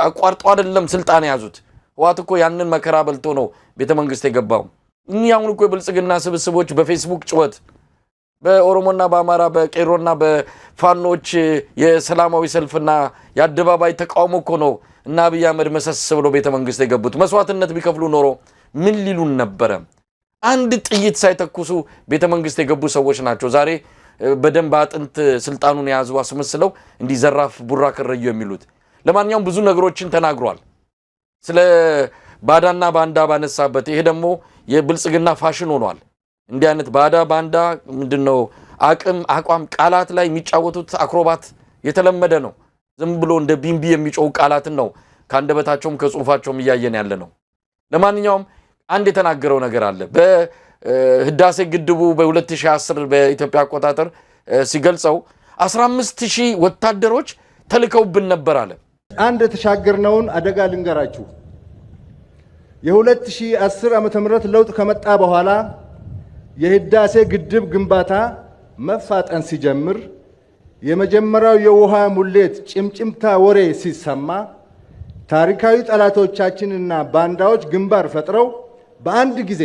አቋርጠው አይደለም ስልጣን ያዙት። ህወሓት እኮ ያንን መከራ በልቶ ነው ቤተ መንግስት የገባው። እኛ አሁን እኮ የብልጽግና ስብስቦች በፌስቡክ ጭወት በኦሮሞና በአማራ በቄሮና በፋኖች የሰላማዊ ሰልፍና የአደባባይ ተቃውሞ እኮ ነው እና አብይ አህመድ መሰስ ብሎ ቤተ መንግስት የገቡት። መስዋዕትነት ቢከፍሉ ኖሮ ምን ሊሉን ነበረ? አንድ ጥይት ሳይተኩሱ ቤተ መንግስት የገቡ ሰዎች ናቸው ዛሬ በደንብ አጥንት ስልጣኑን የያዙ አስመስለው እንዲዘራፍ ቡራ ከረዩ የሚሉት። ለማንኛውም ብዙ ነገሮችን ተናግሯል ስለ ባዳና ባንዳ ባነሳበት። ይሄ ደግሞ የብልጽግና ፋሽን ሆኗል። እንዲህ አይነት ባንዳ ምንድነው አቋም ቃላት ላይ የሚጫወቱት አክሮባት የተለመደ ነው። ዝም ብሎ እንደ ቢምቢ የሚጮው ቃላትን ነው ካንደበታቸውም ከጽሁፋቸውም እያየን ያለ ነው። ለማንኛውም አንድ የተናገረው ነገር አለ። በህዳሴ ግድቡ በ2010 በኢትዮጵያ አቆጣጠር ሲገልጸው 15000 ወታደሮች ተልከውብን ነበር አለ። አንድ የተሻገርነውን አደጋ ልንገራችሁ። የ2010 ዓመተ ምህረት ለውጥ ከመጣ በኋላ የህዳሴ ግድብ ግንባታ መፋጠን ሲጀምር የመጀመሪያው የውሃ ሙሌት ጭምጭምታ ወሬ ሲሰማ ታሪካዊ ጠላቶቻችንና ባንዳዎች ግንባር ፈጥረው በአንድ ጊዜ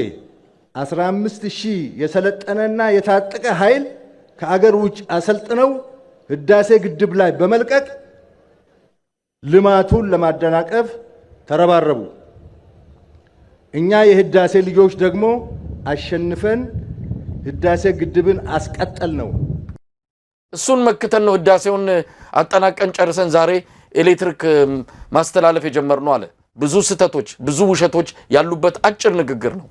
15000 የሰለጠነና የታጠቀ ኃይል ከአገር ውጭ አሰልጥነው ህዳሴ ግድብ ላይ በመልቀቅ ልማቱን ለማደናቀፍ ተረባረቡ። እኛ የህዳሴ ልጆች ደግሞ አሸንፈን ህዳሴ ግድብን አስቀጠል ነው። እሱን መክተን ነው ህዳሴውን አጠናቀን ጨርሰን ዛሬ ኤሌክትሪክ ማስተላለፍ የጀመርነው አለ። ብዙ ስተቶች ብዙ ውሸቶች ያሉበት አጭር ንግግር ነው።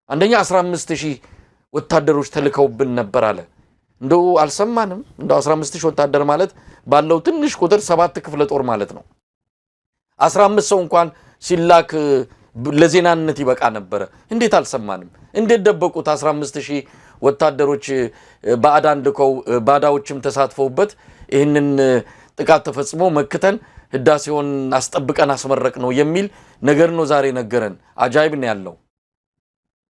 አንደኛ 15000 ወታደሮች ተልከውብን ነበር አለ። እንደው አልሰማንም። እንደው 15000 ወታደር ማለት ባለው ትንሽ ቁጥር 7 ክፍለ ጦር ማለት ነው። 15 ሰው እንኳን ሲላክ ለዜናነት ይበቃ ነበር። እንዴት አልሰማንም? እንዴት ደበቁት? 15000 ወታደሮች ባዕዳን ልከው ባዳዎችም ተሳትፈውበት ይህንን ጥቃት ተፈጽሞ መክተን ህዳሴውን አስጠብቀን አስመረቅ ነው የሚል ነገር ነው ዛሬ ነገረን። አጃይብ ነው ያለው።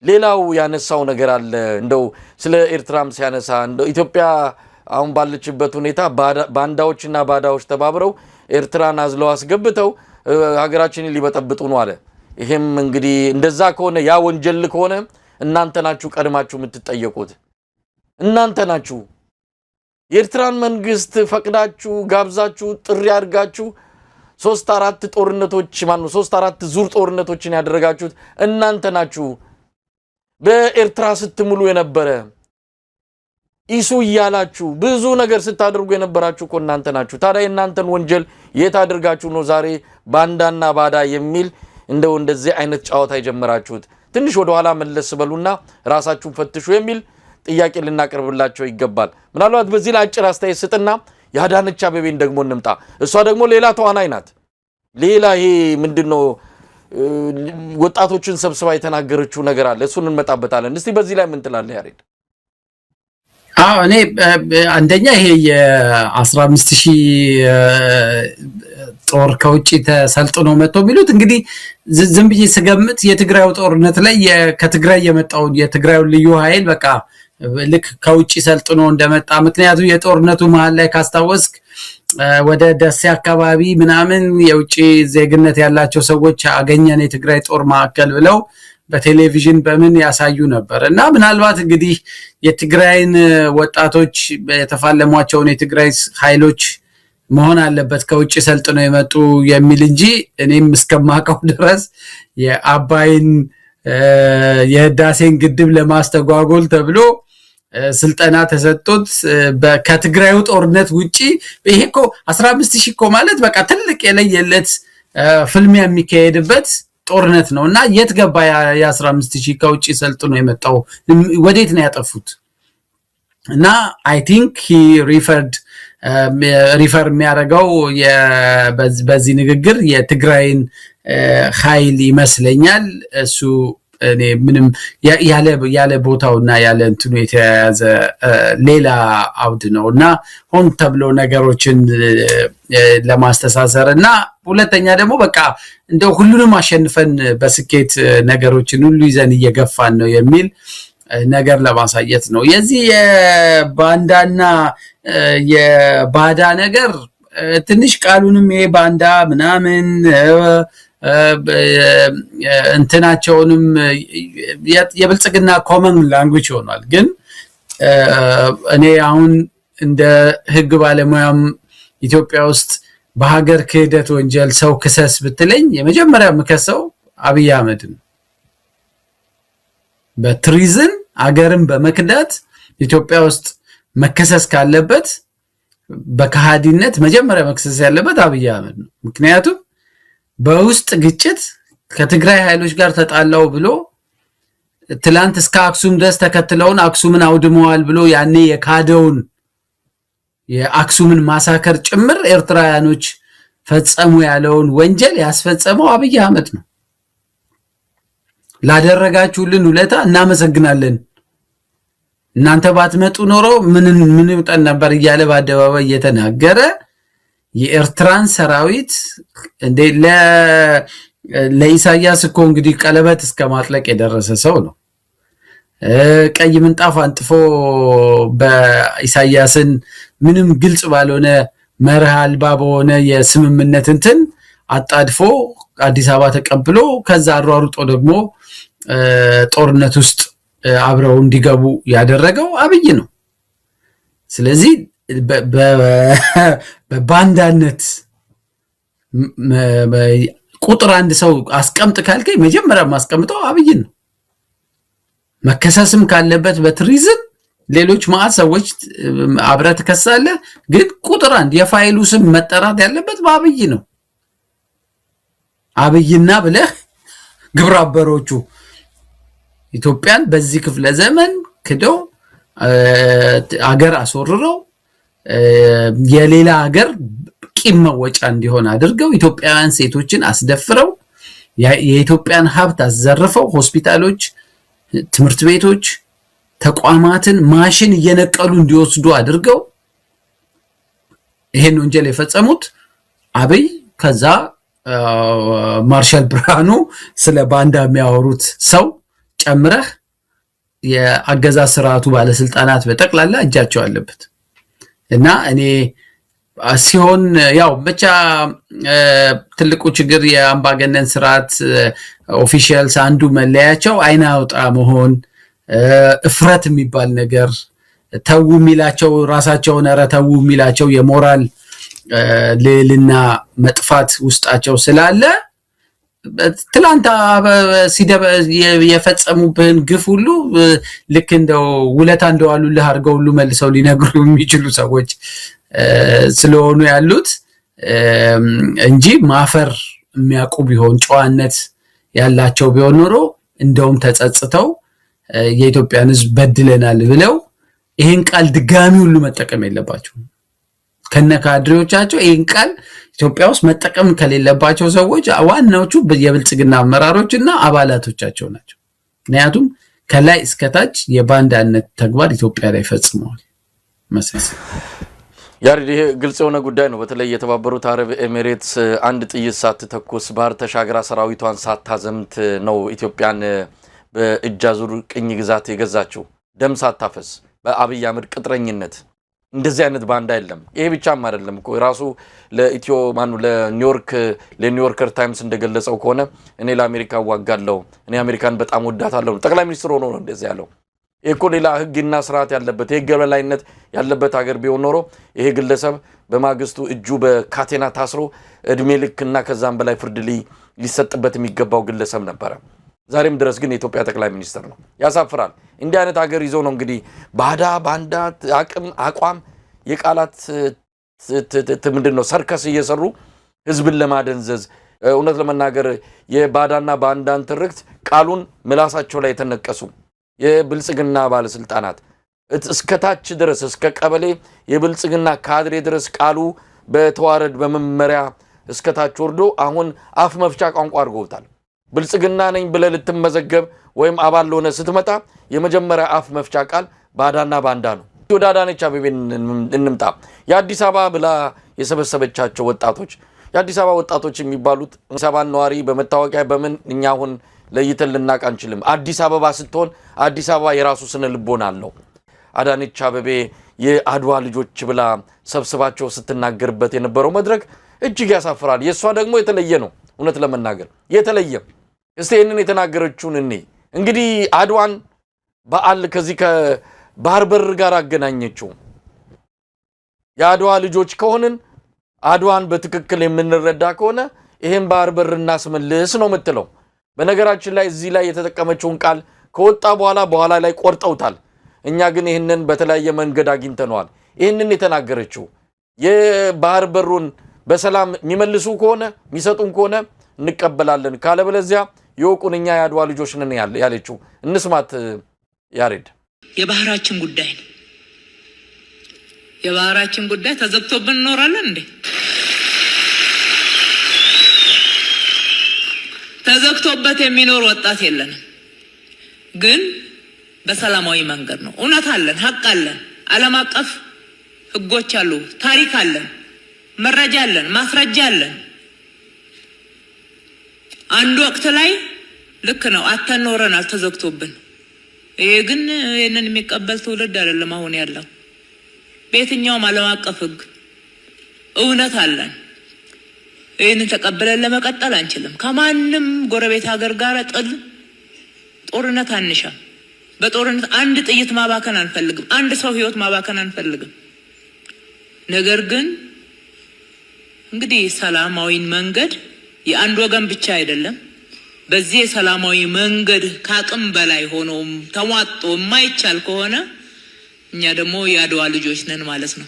ሌላው ያነሳው ነገር አለ። እንደው ስለ ኤርትራም ሲያነሳ እንደው ኢትዮጵያ አሁን ባለችበት ሁኔታ ባንዳዎችና ባዳዎች ተባብረው ኤርትራን አዝለው አስገብተው ሀገራችንን ሊበጠብጡ ነው አለ። ይሄም እንግዲህ እንደዛ ከሆነ ያ ወንጀል ከሆነ እናንተ ናችሁ ቀድማችሁ የምትጠየቁት። እናንተ ናችሁ የኤርትራን መንግስት ፈቅዳችሁ ጋብዛችሁ ጥሪ አድርጋችሁ 3-4 ጦርነቶች 3-4 ዙር ጦርነቶችን ያደረጋችሁት እናንተ ናችሁ። በኤርትራ ስትምሉ የነበረ ኢሱ እያላችሁ ብዙ ነገር ስታደርጉ የነበራችሁ እኮ እናንተ ናችሁ። ታዲያ እናንተን ወንጀል የት አድርጋችሁ ነው ዛሬ ባንዳና ባዳ የሚል እንደዚህ አይነት ጫዋታ የጀመራችሁት? ትንሽ ወደ ኋላ መለስ በሉና ራሳችሁን ፈትሹ የሚል ጥያቄ ልናቀርብላቸው ይገባል። ምናልባት በዚህ ላይ አጭር አስተያየት ስጥና የአዳነች አቤቤን ደግሞ እንምጣ። እሷ ደግሞ ሌላ ተዋናይ ናት። ሌላ ይሄ ምንድነው ወጣቶችን ሰብስባ የተናገረችው ነገር አለ። እሱን እንመጣበታለን። እስቲ በዚህ ላይ ምን ትላለህ ያሬድ? እኔ አንደኛ ይሄ የ15000 ጦር ከውጪ ተሰልጥኖ መጥቶ ቢሉት እንግዲህ ዝም ብዬ ስገምት የትግራዩ ጦርነት ላይ ከትግራይ የመጣው የትግራዩ ልዩ ኃይል በቃ ልክ ከውጪ ሰልጥኖ እንደመጣ። ምክንያቱም የጦርነቱ መሃል ላይ ካስታወስክ ወደ ደሴ አካባቢ ምናምን የውጪ ዜግነት ያላቸው ሰዎች አገኘን የትግራይ ጦር ማዕከል ብለው በቴሌቪዥን በምን ያሳዩ ነበር። እና ምናልባት እንግዲህ የትግራይን ወጣቶች የተፋለሟቸውን የትግራይ ኃይሎች መሆን አለበት ከውጪ ሰልጥነው የመጡ የሚል እንጂ እኔም እስከማውቀው ድረስ የአባይን የህዳሴን ግድብ ለማስተጓጎል ተብሎ ስልጠና ተሰጥቶት ከትግራዩ ጦርነት ውጪ ይሄ እኮ 15000 እኮ ማለት በቃ ትልቅ የለየለት ፍልሚያ የሚካሄድበት ጦርነት ነውና የት ገባ የ15000 ከውጪ ሰልጥኖ የመጣው ወዴት ነው ያጠፉት እና አይ ቲንክ ሂ ሪፈር የሚያደርገው በዚህ ንግግር የትግራይን ኃይል ይመስለኛል እሱ እኔ ምንም ያለ ቦታውና ያለ እንትኑ የተያያዘ ሌላ አውድ ነውና ሆን ተብሎ ነገሮችን ለማስተሳሰርና ሁለተኛ ደግሞ በቃ እንደው ሁሉንም አሸንፈን በስኬት ነገሮችን ሁሉ ይዘን እየገፋን ነው የሚል ነገር ለማሳየት ነው የዚህ የባንዳና የባዳ ነገር ትንሽ ቃሉንም የባንዳ ምናምን እንትናቸውንም የብልጽግና ኮመን ላንጉዌጅ ሆኗል ግን እኔ አሁን እንደ ህግ ባለሙያም ኢትዮጵያ ውስጥ በሀገር ክህደት ወንጀል ሰው ክሰስ ብትለኝ የመጀመሪያ ምከሰው አብይ አህመድ በትሪዝን አገርን በመክዳት ኢትዮጵያ ውስጥ መከሰስ ካለበት በከሃዲነት መጀመሪያ መከሰስ ያለበት አብይ አህመድ ነው ምክንያቱም በውስጥ ግጭት ከትግራይ ኃይሎች ጋር ተጣላው ብሎ ትላንት እስከ አክሱም ድረስ ተከትለውን አክሱምን አውድመዋል ብሎ ያኔ የካደውን የአክሱምን ማሳከር ጭምር ኤርትራውያኖች ፈጸሙ ያለውን ወንጀል ያስፈጸመው አብይ አህመድ ነው ላደረጋችሁልን ውለታ እናመሰግናለን እናንተ ባትመጡ ኖሮ ምን ይውጣን ነበር እያለ በአደባባይ እየተናገረ የኤርትራን ሰራዊት እንደ ለኢሳያስ እኮ እንግዲህ ቀለበት እስከ ማጥለቅ የደረሰ ሰው ነው ቀይ ምንጣፍ አንጥፎ በኢሳያስን ምንም ግልጽ ባልሆነ መርህ አልባ በሆነ የስምምነት እንትን አጣድፎ አዲስ አበባ ተቀብሎ ከዛ አሯሩጦ ደግሞ ጦርነት ውስጥ አብረው እንዲገቡ ያደረገው አብይ ነው ስለዚህ በባንዳነት ቁጥር አንድ ሰው አስቀምጥ ካልከኝ መጀመሪያ ማስቀምጠው አብይ ነው መከሰስም ካለበት በትሪዝን ሌሎች ማዕት ሰዎች አብረህ ከሳለ ግን ቁጥር አንድ የፋይሉ ስም መጠራት ያለበት በአብይ ነው አብይና ብለህ ግብረ አበሮቹ ኢትዮጵያን በዚህ ክፍለ ዘመን ክደው አገር አስወርረው የሌላ ሀገር ቂም መወጫ እንዲሆን አድርገው ኢትዮጵያውያን ሴቶችን አስደፍረው የኢትዮጵያን ሀብት አዘርፈው ሆስፒታሎች ትምህርት ቤቶች ተቋማትን ማሽን እየነቀሉ እንዲወስዱ አድርገው ይሄን ወንጀል የፈጸሙት አብይ ከዛ ማርሻል ብርሃኑ ስለ ባንዳ የሚያወሩት ሰው ጨምረህ የአገዛዝ ስርዓቱ ባለስልጣናት በጠቅላላ እጃቸው አለበት እና እኔ ሲሆን ያው ብቻ ትልቁ ችግር የአምባገነን ስርዓት ኦፊሻልስ አንዱ መለያቸው አይና አውጣ መሆን እፍረት የሚባል ነገር ተው የሚላቸው ራሳቸውን ተው የሚላቸው የሞራል ልዕልና መጥፋት ውስጣቸው ስላለ ትላንት የፈጸሙብን ግፍ ሁሉ ልክ እንደው ውለታ እንደዋሉልህ አድርገው ሁሉ መልሰው ሊነግሩ የሚችሉ ሰዎች ስለሆኑ ያሉት እንጂ ማፈር የሚያውቁ ቢሆን ጨዋነት ያላቸው ቢሆን ኖሮ እንደውም ተጸጽተው የኢትዮጵያን ሕዝብ በድለናል ብለው ይሄን ቃል ድጋሚ ሁሉ መጠቀም የለባቸው ከነካድሬዎቻቸው ይሄን ቃል ኢትዮጵያ ውስጥ መጠቀም ከሌለባቸው ሰዎች ዋናዎቹ የብልጽግና አመራሮችና አባላቶቻቸው ናቸው ምክንያቱም ከላይ እስከታች የባንዳነት ተግባር ኢትዮጵያ ላይ ፈጽመዋል መሰስ ያሬድ ይሄ ግልጽ የሆነ ጉዳይ ነው በተለይ የተባበሩት አረብ ኤሚሬትስ አንድ ጥይት ሳትተኩስ ባህር ተሻግራ ሰራዊቷን ሳታዘምት ነው ኢትዮጵያን በእጃዙር ቅኝ ግዛት የገዛችው ደም ሳታፈስ በአብይ አህመድ ቅጥረኝነት እንደዚህ አይነት ባንዳ የለም ይሄ ብቻም አይደለም እኮ ራሱ ለኢትዮ ማኑ ለኒውዮርከር ታይምስ እንደገለጸው ከሆነ እኔ ለአሜሪካ ዋጋለሁ እኔ አሜሪካን በጣም ወዳታለሁ ጠቅላይ ሚኒስትር ሆኖ ነው እንደዚህ ያለው እኮ ሌላ ህግና ስርዓት ያለበት የህግ የበላይነት ያለበት ሀገር ቢሆን ኖሮ ይሄ ግለሰብ በማግስቱ እጁ በካቴና ታስሮ እድሜ ልክና ከዛም በላይ ፍርድ ሊሰጥበት የሚገባው ግለሰብ ነበር ዛሬም ድረስ ግን የኢትዮጵያ ጠቅላይ ሚኒስትር ነው ያሳፍራል እንዲህ አይነት ሀገር ይዞ ነው እንግዲህ ባንዳ አቋም የቃላት ምንድነው ሰርከስ እየሰሩ ህዝብን ለማደንዘዝ እውነት ለመናገር የባዳና ባንዳን ትርክት ቃሉን ምላሳቸው ላይ ተነቀሱ የብልጽግና ባለስልጣናት እስከታች ድረስ እስከ ቀበሌ የብልጽግና ካድሬ ድረስ ቃሉ በተዋረድ በመመሪያ እስከታች ወርዶ አሁን አፍ መፍቻ ቋንቋ አድርገውታል ብልጽግና ነኝ ብለህ ልትመዘገብ ወይም አባል ሆነ ስትመጣ የመጀመሪያ አፍ መፍቻ ቃል ባዳና ባንዳ ነው ወደ አዳነች አቤቤ እንምጣ የአዲስ አበባ ብላ የሰበሰበቻቸው ወጣቶች የአዲስ አበባ ወጣቶች የሚባሉት አዲስ አበባ ነዋሪ በመታወቂያ በምን እኛ አሁን ለይተን ልናቅ አንችልም አዲስ አበባ ስትሆን አዲስ አበባ የራሱ ስነ ልቦና አለው አዳነች አቤቤ የአድዋ ልጆች ብላ ሰብስባቸው ስትናገርበት የነበረው መድረክ እጅግ ያሳፍራል የሷ ደግሞ የተለየ ነው እውነት ለመናገር የተለየ እስቲ እነን የተናገረችውን እንግዲህ አድዋን በዓል ከዚህ ከባህር በር ጋር አገናኘችው የአድዋ ልጆች ከሆነን አድዋን በትክክል የምንረዳ ከሆነ ይሄን ባህር በር እናስመልስ ነው የምትለው በነገራችን ላይ እዚህ ላይ የተጠቀመችውን ቃል ከወጣ በኋላ ላይ ቆርጠውታል እኛ ግን ይሄንን በተለያየ መንገድ አግኝተናል ይሄንን የተናገረችው የባህር በሩን በሰላም የሚመልሱ ከሆነ የሚሰጡን ከሆነ እንቀበላለን ካለበለዚያ ይወቁንኛ ያድዋ ልጆች ነን ያለችው እንስማት ያሬድ የባህራችን ጉዳይ ነው የባህራችን ጉዳይ ተዘግቶብን እንኖራለን እንዴ ተዘግቶበት የሚኖር ወጣት የለንም ግን በሰላማዊ መንገድ ነው እውነት አለን ሐቅ አለን ዓለም አቀፍ ህጎች አሉ ታሪክ አለን መረጃ አለን ማስረጃ አለን አንድ ወቅት ላይ ልክ ነው አተኖረናል ተዘግቶብን ይሄ ግን የነን የሚቀበል ትውልድ አይደለም አሁን ያለው በየትኛውም ዓለም አቀፍ ህግ እውነት አለን ይሄንን ተቀበለን ለመቀጠል አንችልም ከማንም ጎረቤት ሀገር ጋር ጦርነት አንሻ በጦርነት አንድ ጥይት ማባከን አንፈልግም አንድ ሰው ህይወት ማባከን አንፈልግም ነገር ግን እንግዲህ ሰላማዊ መንገድ የአንድ ወገን ብቻ አይደለም በዚህ ሰላማዊ መንገድ ካቅም በላይ ሆኖ ተሟጦ የማይቻል ከሆነ እኛ ደግሞ ያድዋ ልጆች ነን ማለት ነው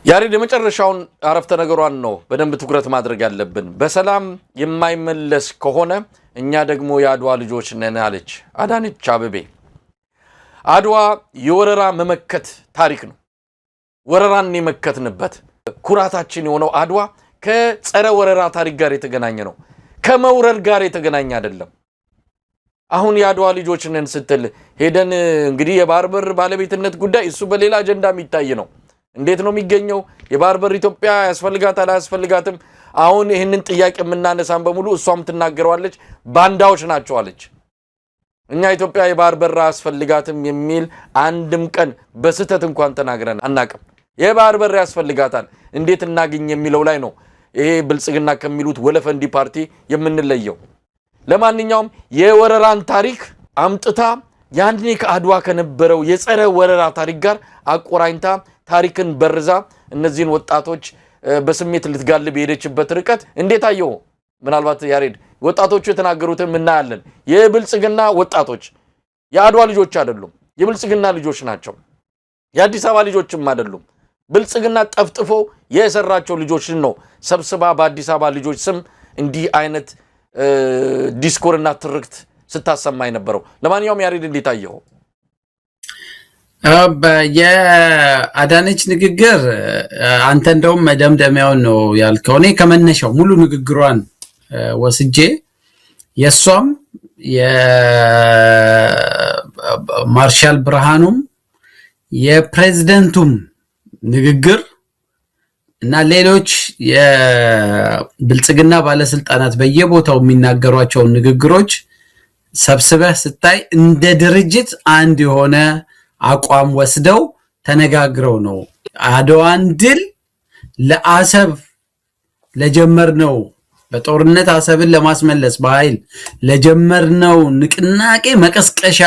ያሬድ የመጨረሻውን አረፍተ ነገሯን ነው በደንብ ትኩረት ማድረግ ያለብን በሰላም የማይመለስ ከሆነ እኛ ደግሞ ያድዋ ልጆች ነን አለች አዳነች አቤቤ አድዋ የወረራ መመከት ታሪክ ነው ወረራን የመከትንበት ኩራታችን የሆነው አድዋ ከጸረ ወረራ ታሪክ ጋር የተገናኘ ነው ከመውረር ጋር የተገናኘ አይደለም አሁን ያድዋ ልጆች ነን ስትል ሄደን እንግዲህ የባህር በር ባለቤትነት ጉዳይ እሱ በሌላ አጀንዳ የሚታይ ነው እንዴት ነው የሚገኘው የባህር በር ኢትዮጵያ ያስፈልጋታል አያስፈልጋትም አሁን ይሄንን ጥያቄ የምናነሳን በሙሉ እሷም ትናገራለች ባንዳዎች ናቸው አለች እኛ ኢትዮጵያ የባህር በር ያስፈልጋትም የሚል አንድም ቀን በስተት እንኳን ተናግረን አናቀም የባህር በር ያስፈልጋታል እንዴት እናገኝ የሚለው ላይ ነው ይሄ ብልጽግና ከሚሉት ወለፈንዲ ፓርቲ የምንለየው ለማንኛውም የወረራን ታሪክ አምጥታ ያንዴ ከአድዋ ከነበረው የጸረ ወረራ ታሪክ ጋር አቆራኝታ ታሪክን በርዛ እነዚህን ወጣቶች በስሜት ልትጋልብ የሄደችበት ርቀት እንዴት አየው ምናልባት ያሬድ ወጣቶቹ የተናገሩትን እናያለን የብልጽግና ወጣቶች የአድዋ ልጆች አይደሉም የብልጽግና ልጆች ናቸው የአዲስ አበባ ልጆችም አይደሉም ብልጽግና ጠፍጥፎ የሰራቸው ልጆችን ነው ሰብስባ በአዲስ አበባ ልጆች ስም እንዲህ አይነት ዲስኮርና ትርክት ስታሰማይ ነበረው ለማንኛውም ያሬድ እንዴት አየው የአዳነች ንግግር አንተ እንደውም መደምደሚያውን ነው ያልከው እኔ ከመነሻው ሙሉ ንግግሯን ወስጄ የሷም የማርሻል ብርሃኑም የፕሬዝዳንቱም ንግግር እና ሌሎች የብልጽግና ባለስልጣናት በየቦታው የሚናገሯቸው ንግግሮች ሰብስበህ ስታይ እንደ ድርጅት አንድ የሆነ አቋም ወስደው ተነጋግረው ነው አድዋን ድል ለአሰብ ለጀመርነው በጦርነት አሰብን ለማስመለስ በኃይል ለጀመርነው ንቅናቄ መቀስቀሻ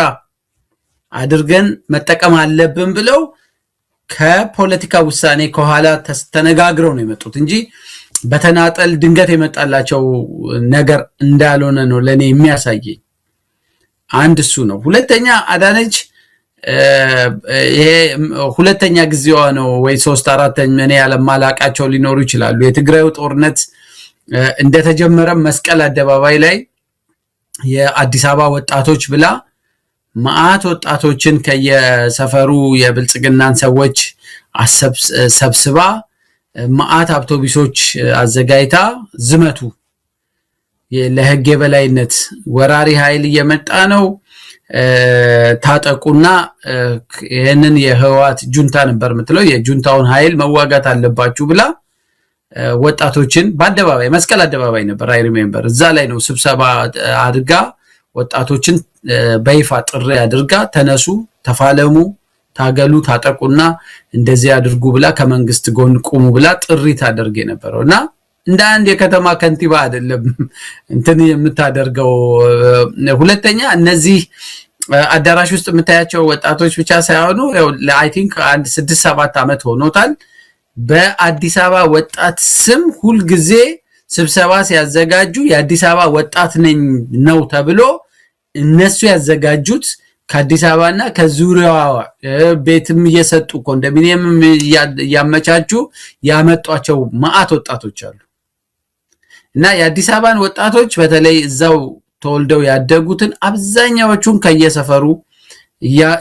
አድርገን መጠቀም አለብን ብለው ከፖለቲካ ውሳኔ ከኋላ ተነጋግረው ነው የመጡት እንጂ በተናጠል ድንገት የመጣላቸው ነገር እንዳልሆነ ነው ለኔ የሚያሳየኝ አንድ እሱ ነው ሁለተኛ አዳነች ይሄ ሁለተኛ ጊዜዋ ነው ወይ 3 4 እኔ ያለማላቃቸው ሊኖሩ ይችላሉ የትግራዩ ጦርነት እንደተጀመረ መስቀል አደባባይ ላይ የአዲስ አበባ ወጣቶች ብላ ማአት ወጣቶችን ከየሰፈሩ የብልጽግናን ሰዎች ሰብስባ ማአት አውቶቡሶች አዘጋጅታ ዝመቱ ለህግ የበላይነት ወራሪ ኃይል እየመጣ ነው ታጠቁና ይሄንን የህዋት ጁንታ ነበር የምትለው የጁንታውን ኃይል መዋጋት አለባችሁ ብላ ወጣቶችን በአደባባይ መስቀል አደባባይ ነበር አይ ሪሜምበር እዛ ላይ ነው ስብሰባ አድርጋ ወጣቶችን በይፋ ጥሪ አድርጋ ተነሱ ተፋለሙ ታገሉ ታጠቁና እንደዚህ አድርጉ ብላ ከመንግስት ጎን ቁሙ ብላ ጥሪ ታደርግ የነበረውና እንደ አንድ የከተማ ከንቲባ አይደለም እንትን የምታደርገው ሁለተኛ እነዚህ አዳራሽ ውስጥ የምታያቸው ወጣቶች ብቻ ሳይሆኑ አይ ቲንክ አንድ 6-7 አመት ሆኖታል በአዲስ አበባ ወጣት ስም ሁሉ ጊዜ ስብሰባ ሲያዘጋጁ የአዲስ አበባ ወጣት ነኝ ነው ተብሎ እነሱ ያዘጋጁት ከአዲስ አበባና ከዙሪያዋ ቤትም እየሰጡ ኮንዶሚኒየም ያመቻቹ ያመጧቸው ማአት ወጣቶች አሉ እና የአዲስ አበባን ወጣቶች በተለይ እዛው ተወልደው ያደጉትን አብዛኛዎቹን ከየሰፈሩ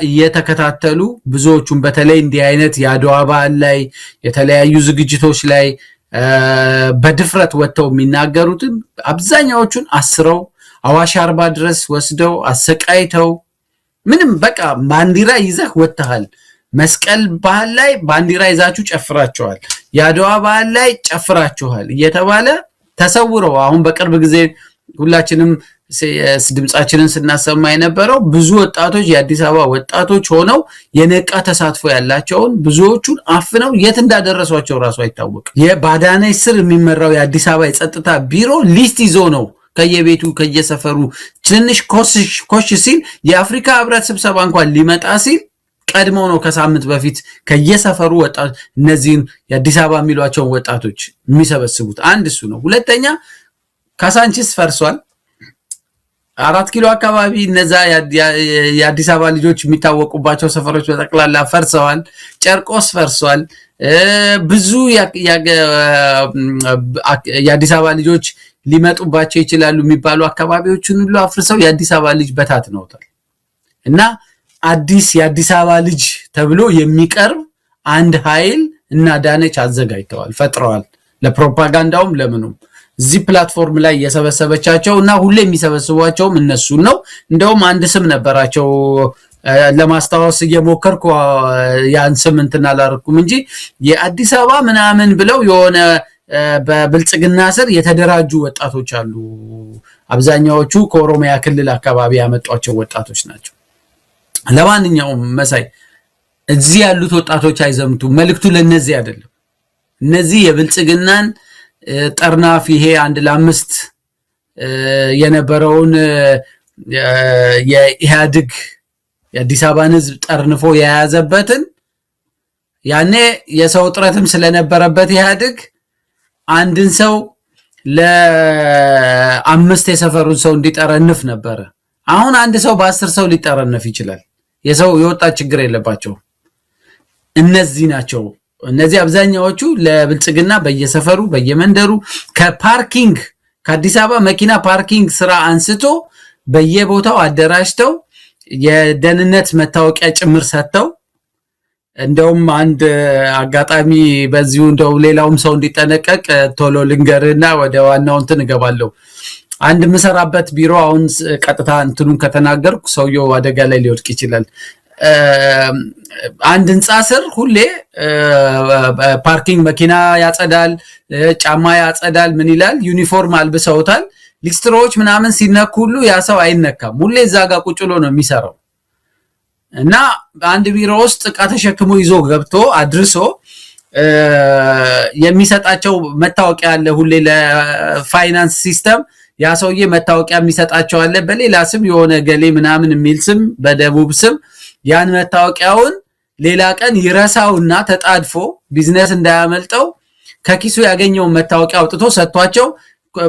እየተከታተሉ ብዙዎቹን በተለይ እንዲህ አይነት የአድዋ በዓል ላይ የተለያዩ ዝግጅቶች ላይ በድፍረት ወጥተው የሚናገሩትን አብዛኛዎቹን አስረው አዋሽ አርባ ድረስ ወስደው አሰቃይተው ምንም በቃ ባንዲራ ይዘህ ወጣሃል መስቀል በዓል ላይ ባንዲራ ይዛችሁ ጨፍራችኋል የአድዋ በዓል ላይ ጨፍራችኋል እየተባለ ተሰውረው አሁን በቅርብ ጊዜ ሁላችንም ድምጻችንን ስናሰማ የነበረው ብዙ ወጣቶች የአዲስ አበባ ወጣቶች ሆነው የነቃ ተሳትፎ ያላቸውን ብዙዎቹን አፍነው የት እንዳደረሷቸው ራሱ አይታወቅም የባዳነች ስር የሚመራው የአዲስ አበባ የጸጥታ ቢሮ ሊስት ይዞ ነው ከየቤቱ ከየሰፈሩ ትንሽ ኮሽ ሲል የአፍሪካ ህብረት ስብሰባ እንኳን ሊመጣ ሲል ቀድመው ነው ከሳምንት በፊት ከየሰፈሩ ወጣት እነዚህን የአዲስ አበባ የሚሏቸው ወጣቶች የሚሰበስቡት አንድ እሱ ነው ሁለተኛ ካሳንቺስ ፈርሷል 4 ኪሎ አካባቢ እነዛ የአዲስ አበባ ልጆች የሚታወቁባቸው ሰፈሮች በጠቅላላ ፈርሰዋል ጨርቆስ ፈርሷል ብዙ የአዲስ አበባ ልጆች ሊመጡባቸው ይችላሉ የሚባሉ አካባቢዎችን ሁሉ አፍርሰው የአዲስ አበባ ልጅ በታት ነውታል እና አዲስ የአዲስ አበባ ልጅ ተብሎ የሚቀርብ አንድ ኃይል እና ዳነች አዘጋጅተዋል ፈጥረዋል ለፕሮፓጋንዳውም ለምኑም እዚህ ፕላትፎርም ላይ የሰበሰበቻቸው እና ሁሌ የሚሰበስቧቸው እነሱ ነው እንደውም አንድ ስም ነበራቸው ለማስታወስ እየሞከርኩ ያን ስም እንትና አላረኩም እንጂ የአዲስ አበባ ምናምን ብለው የሆነ በብልጽግና ስር የተደራጁ ወጣቶች አሉ አብዛኛዎቹ ከኦሮሚያ ክልል አካባቢ ያመጧቸው ወጣቶች ናቸው ለማንኛውም መሳይ እዚህ ያሉት ወጣቶች አይዘምቱ መልክቱ ለነዚህ አይደለም እነዚህ የብልጽግናን ጠርናፍ ይሄ 1-5 የነበረውን የኢህአድግ የአዲስ አበባን ህዝብ ጠርንፎ የያዘበትን ያኔ የሰው ጥረትም ስለነበረበት ኢህአድግ አንድን ሰው ለ5 የሰፈሩን ሰው እንዲጠረንፍ ነበር አሁን አንድ ሰው በ10 ሰው ሊጠረንፍ ይችላል የሰው የወጣት ችግር የለባቸው እነዚህ ናቸው እነዚህ አብዛኛዎቹ ለብልጽግና በየሰፈሩ በየመንደሩ ከፓርኪንግ ከአዲስ አበባ መኪና ፓርኪንግ ስራ አንስቶ በየቦታው አደራጅተው የደህንነት መታወቂያ ጭምር ሰጥተው እንደውም አንድ አጋጣሚ በዚሁ እንደው ሌላውም ሰው እንዲጠነቀቅ ቶሎ ልንገርና ወደ ዋናው እንትን እገባለሁ አንድ መሰራበት ቢሮ አሁን ቀጥታ እንትኑን ከተናገርኩ ሰውየው አደጋ ላይ ሊወድቅ ይችላል አንድ ህንጻ ስር ሁሌ ፓርኪንግ መኪና ያጸዳል ጫማ ያጸዳል ምን ይላል ዩኒፎርም አልብሰውታል ሊስትሮዎች ምናምን ሲነኩ ሁሉ ያ ሰው አይነካም ሁሌ እዛ ጋር ቁጭ ብሎ ነው የሚሰራው እና አንድ ቢሮ ውስጥ ዕቃ ተሸክሞ ይዞ ገብቶ አድርሶ የሚሰጣቸው መታወቂያ አለ ሁሌ ለፋይናንስ ሲስተም ያ ሰውዬ መታወቂያ የሚሰጣቸው አለ በሌላ ስም የሆነ ገሌ ምናምን የሚል ስም በደቡብ ስም ያን መታወቂያውን ሌላ ቀን ይረሳውና ተጣድፎ ቢዝነስ እንዳያመልጠው ከኪሱ ያገኘው መታወቂያ አውጥቶ ሰጥቷቸው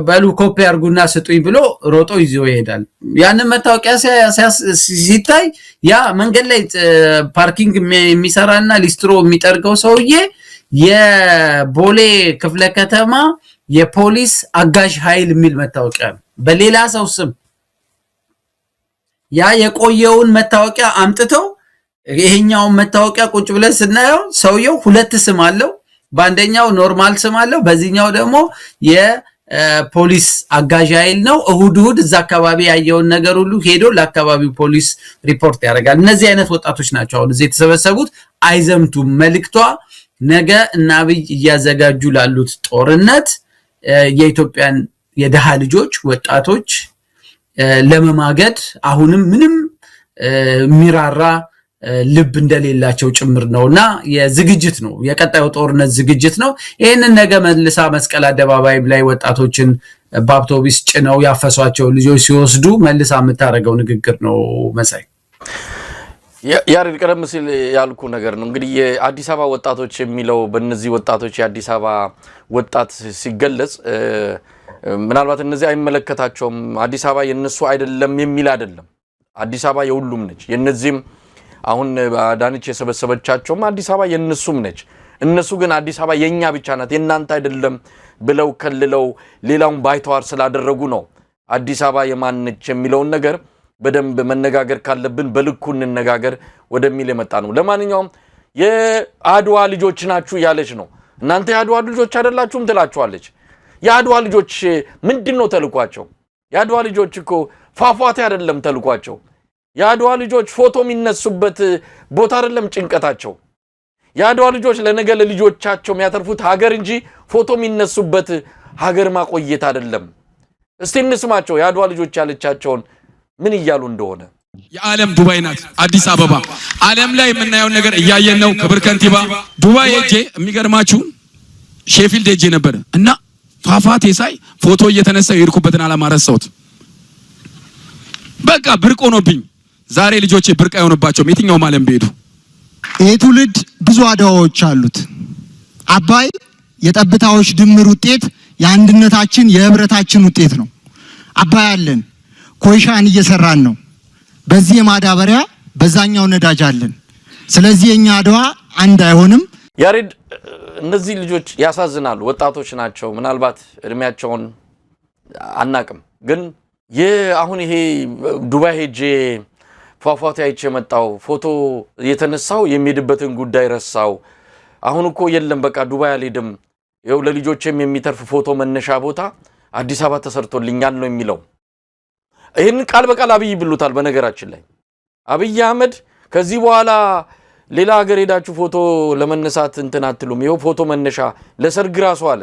በሉ ኮፒ አርጉና ስጡኝ ብሎ ሮጦ ይዞ ይሄዳል ያንን መታወቂያ ሲታይ ያ መንገድ ላይ ፓርኪንግ የሚሰራና ሊስትሮ የሚጠርገው ሰውዬ የቦሌ ክፍለ ከተማ የፖሊስ አጋዥ ኃይል የሚል መታወቂያ ነው በሌላ ሰው ስም ያ የቆየውን መታወቂያ አምጥተው ይሄኛውን መታወቂያ ቁጭ ብለን ስናየው ሰውየው ሁለት ስም አለው በአንደኛው ኖርማል ስም አለው በዚህኛው ደግሞ የፖሊስ አጋዥ ኃይል ነው እሁድ እዛ አካባቢ ያየውን ነገር ሁሉ ሄዶ ለአካባቢው ፖሊስ ሪፖርት ያደርጋል እነዚህ አይነት ወጣቶች ናቸው አሁን እዚህ የተሰበሰቡት አይዘምቱም መልክቷ ነገ እና አብይ ያዘጋጁ ላሉት ጦርነት የኢትዮጵያን የደሃ ልጆች ወጣቶች ለመማገድ አሁንም ምንም ሚራራ ልብ እንደሌላቸው ጭምር ነውና የዝግጅት ነው የቀጣዩ ጦርነት ዝግጅት ነው ይሄንን ነገ መልሳ መስቀል አደባባይ ላይ ወጣቶችን በአውቶቡስ ጭነው ያፈሷቸው ልጆች ሲወስዱ መልሳ የምታረገው ንግግር ነው መሳይ ያሬድ ቀደም ሲል ያልኩ ነገር ነው እንግዲህ የአዲስ አበባ ወጣቶች የሚለው በእነዚህ ወጣቶች የአዲስ አበባ ወጣት ሲገለጽ ምናልባት እነዚህ አይመለከታቸውም አዲስ አበባ የነሱ አይደለም የሚል አይደለም አዲስ አበባ የሁሉም ነች የነዚህም አሁን አዳነች የሰበሰበቻቸውም አዲስ አበባ የነሱም ነች እነሱ ግን አዲስ አበባ የኛ ብቻ ናት የናንተ አይደለም ብለው ከልለው ሌላውን ባይተዋር ስላደረጉ ነው አዲስ አበባ የማን ነች የሚለውን ነገር በደንብ መነጋገር ካለብን በልኩ እንነጋገር ወደሚል የመጣ ነው ለማንኛውም የአድዋ ልጆች ናችሁ ያለች ነው እናንተ የአድዋ ልጆች አይደላችሁም ትላችኋለች የአድዋ ልጆች ምንድነው ተልኳቸው የአድዋ ልጆች እኮ ፏፏቴ አይደለም ተልኳቸው የአድዋ ልጆች ፎቶ የሚነሱበት ቦታ አይደለም ጭንቀታቸው የአድዋ ልጆች ለነገ ለልጆቻቸው የሚያተርፉት ሀገር እንጂ ፎቶ የሚነሱበት ሀገር ማቆየት አይደለም እስቲ እንስማቸው የአድዋ ልጆች ያለቻቸውን ምን ይያሉ እንደሆነ የዓለም ዱባይ ናት አዲስ አበባ ዓለም ላይ የምናየው ነገር እያየን ነው ክብር ከንቲባ ዱባይ ሄጄ የሚገርማችሁ ሼፊልድ ሄጄ ነበር እና ፏፏቴ ሳይ ፎቶ እየተነሳው የሄድኩበትን ዓላማ ረሳሁት በቃ ብርቅ ሆኖብኝ ዛሬ ልጆቼ ብርቅ አይሆንባቸውም የትኛውም ዓለም ቢሄዱ ይሄ ትውልድ ብዙ አድዋዎች አሉት አባይ የጠብታዎች ድምር ውጤት የአንድነታችን የህብረታችን ውጤት ነው አባይ አለን ኮይሻን እየሰራን ነው በዚህ የማዳበሪያ በዛኛው ነዳጅ አለን ስለዚህ የኛ አድዋ አንድ አይሆንም ያሬድ እነዚህ ልጆች ያሳዝናሉ ወጣቶች ናቸው ምናልባት እድሜያቸውን አናቅም ግን አሁን ይሄ ዱባይ ሄጄ ፏፏቴ አይቼ መጣው ፎቶ የተነሳው የሚሄድበትን ጉዳይ ረሳው አሁን እኮ የለም በቃ ዱባይ አልሄድም ይኸው ለልጆቼም የሚተርፍ ፎቶ መነሻ ቦታ አዲስ አበባ ተሰርቶልኛል ነው የሚለው ይሄን ቃል በቃል አብይ ብሉታል በነገራችን ላይ አብይ አህመድ ከዚህ በኋላ ሌላ ሀገር ሄዳችሁ ፎቶ ለመነሳት እንትን አትሉም ይሄው ፎቶ መነሻ ለሰርግ ራሱ አለ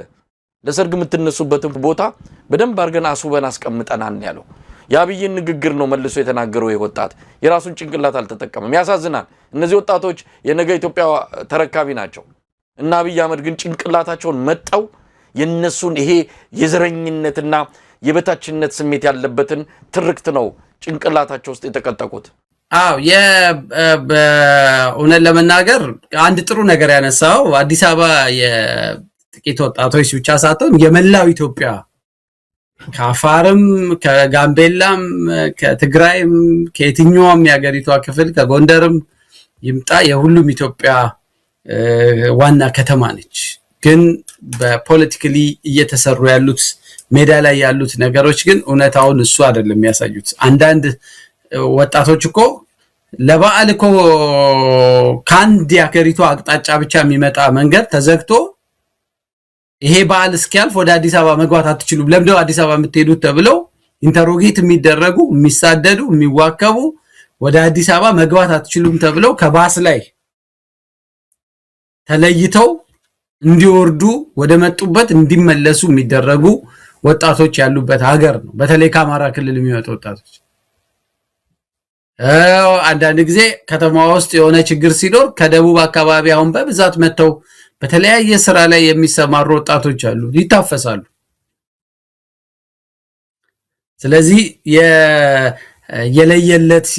ለሰርግ የምትነሱበትን ቦታ በደንብ አርገን አስውበን አስቀምጠናል ያለው የአብይን ንግግር ነው መልሶ የተናገረው ወጣት የራሱን ጭንቅላት አልተጠቀመም ያሳዝናል እነዚህ ወጣቶች የነገ ኢትዮጵያ ተረካቢ ናቸው እና አብይ አህመድ ግን ጭንቅላታቸውን መጣው የነሱን ይሄ የዘረኝነትና የበታችነት ስሜት ያለበትን ትርክት ነው ጭንቅላታቸው ውስጥ የተቀጠቁት አው በእውነት ለመናገር አንድ ጥሩ ነገር ያነሳው አዲስ አበባ የጥቂት ወጣቶች ብቻ ሳይሆን የመላው ኢትዮጵያ ከአፋርም ከጋምቤላም ከትግራይም ከየትኛውም የሀገሪቷ ክፍል ከጎንደርም ይምጣ የሁሉም ኢትዮጵያ ዋና ከተማ ነች ግን በፖለቲካሊ እየተሰሩ ያሉት ሜዳ ላይ ያሉት ነገሮች ግን እውነታውን እሱ አይደለም የሚያሳዩት አንዳንድ ወጣቶች እኮ ለበዓል እኮ ካንዲ ያከሪቱ አቅጣጫ ብቻ የሚመጣ መንገድ ተዘግቶ ይሄ በዓል እስኪያልፍ ወደ አዲስ አበባ መግባት አትችሉም ለምንድነው አዲስ አበባ የምትሄዱት ተብለው ኢንተሮጌት የሚደረጉ የሚሳደዱ የሚዋከቡ ወደ አዲስ አበባ መግባት አትችሉም ተብለው ከባስ ላይ ተለይተው እንዲወርዱ ወደ መጡበት እንዲመለሱ የሚደረጉ ወጣቶች ያሉበት ሀገር ነው በተለይ ከአማራ ክልል የሚመጡ ወጣቶች አንዳንድ ጊዜ ከተማዋ ውስጥ የሆነ ችግር ሲኖር ከደቡብ አካባቢ አሁን በብዛት መተው በተለያየ ስራ ላይ የሚሰማሩ ወጣቶች አሉ ይታፈሳሉ ስለዚህ የለየለት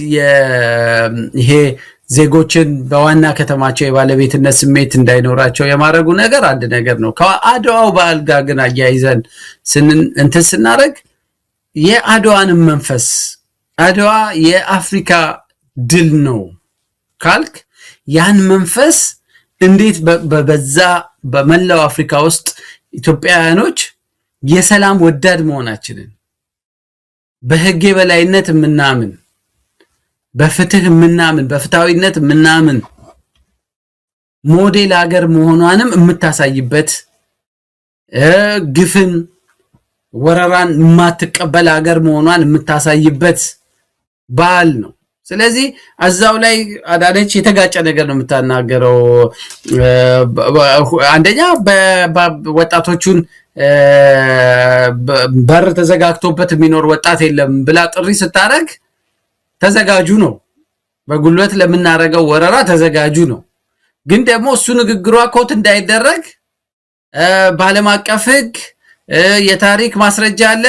ይሄ ዜጎችን በዋና ከተማቸው የባለቤትነት ስሜት እንዳይኖራቸው የማረጉ ነገር አንድ ነገር ነው ከአድዋው በዓል ጋር ግን አያይዘን እንትን ስናረግ የአድዋን መንፈስ አድዋ የአፍሪካ ድል ነው ካልክ ያን መንፈስ እንዴት በዛ በመላው አፍሪካ ውስጥ ኢትዮጵያውያኖች የሰላም ወዳድ መሆናችንን በህግ የበላይነት ምናምን በፍትህ ምናምን በፍታዊነት ምናምን ሞዴል ሀገር መሆኗንም የምታሳይበት ግፍን ወረራን ማትቀበል ሀገር መሆኗን የምታሳይበት በዓል ነው። ስለዚህ አዛው ላይ አዳነች የተጋጨ ነገር ነው የምታናገረው። አንደኛ በወጣቶቹን በር ተዘጋግቶበት የሚኖር ወጣት የለም ብላ ጥሪ ስታረግ ተዘጋጁ ነው። በጉልበት ለምናረገው ወረራ ተዘጋጁ ነው። ግን ደግሞ እሱ ንግግሯ ኮት እንዳይደረግ በዓለም አቀፍ ህግ የታሪክ ማስረጃ አለ።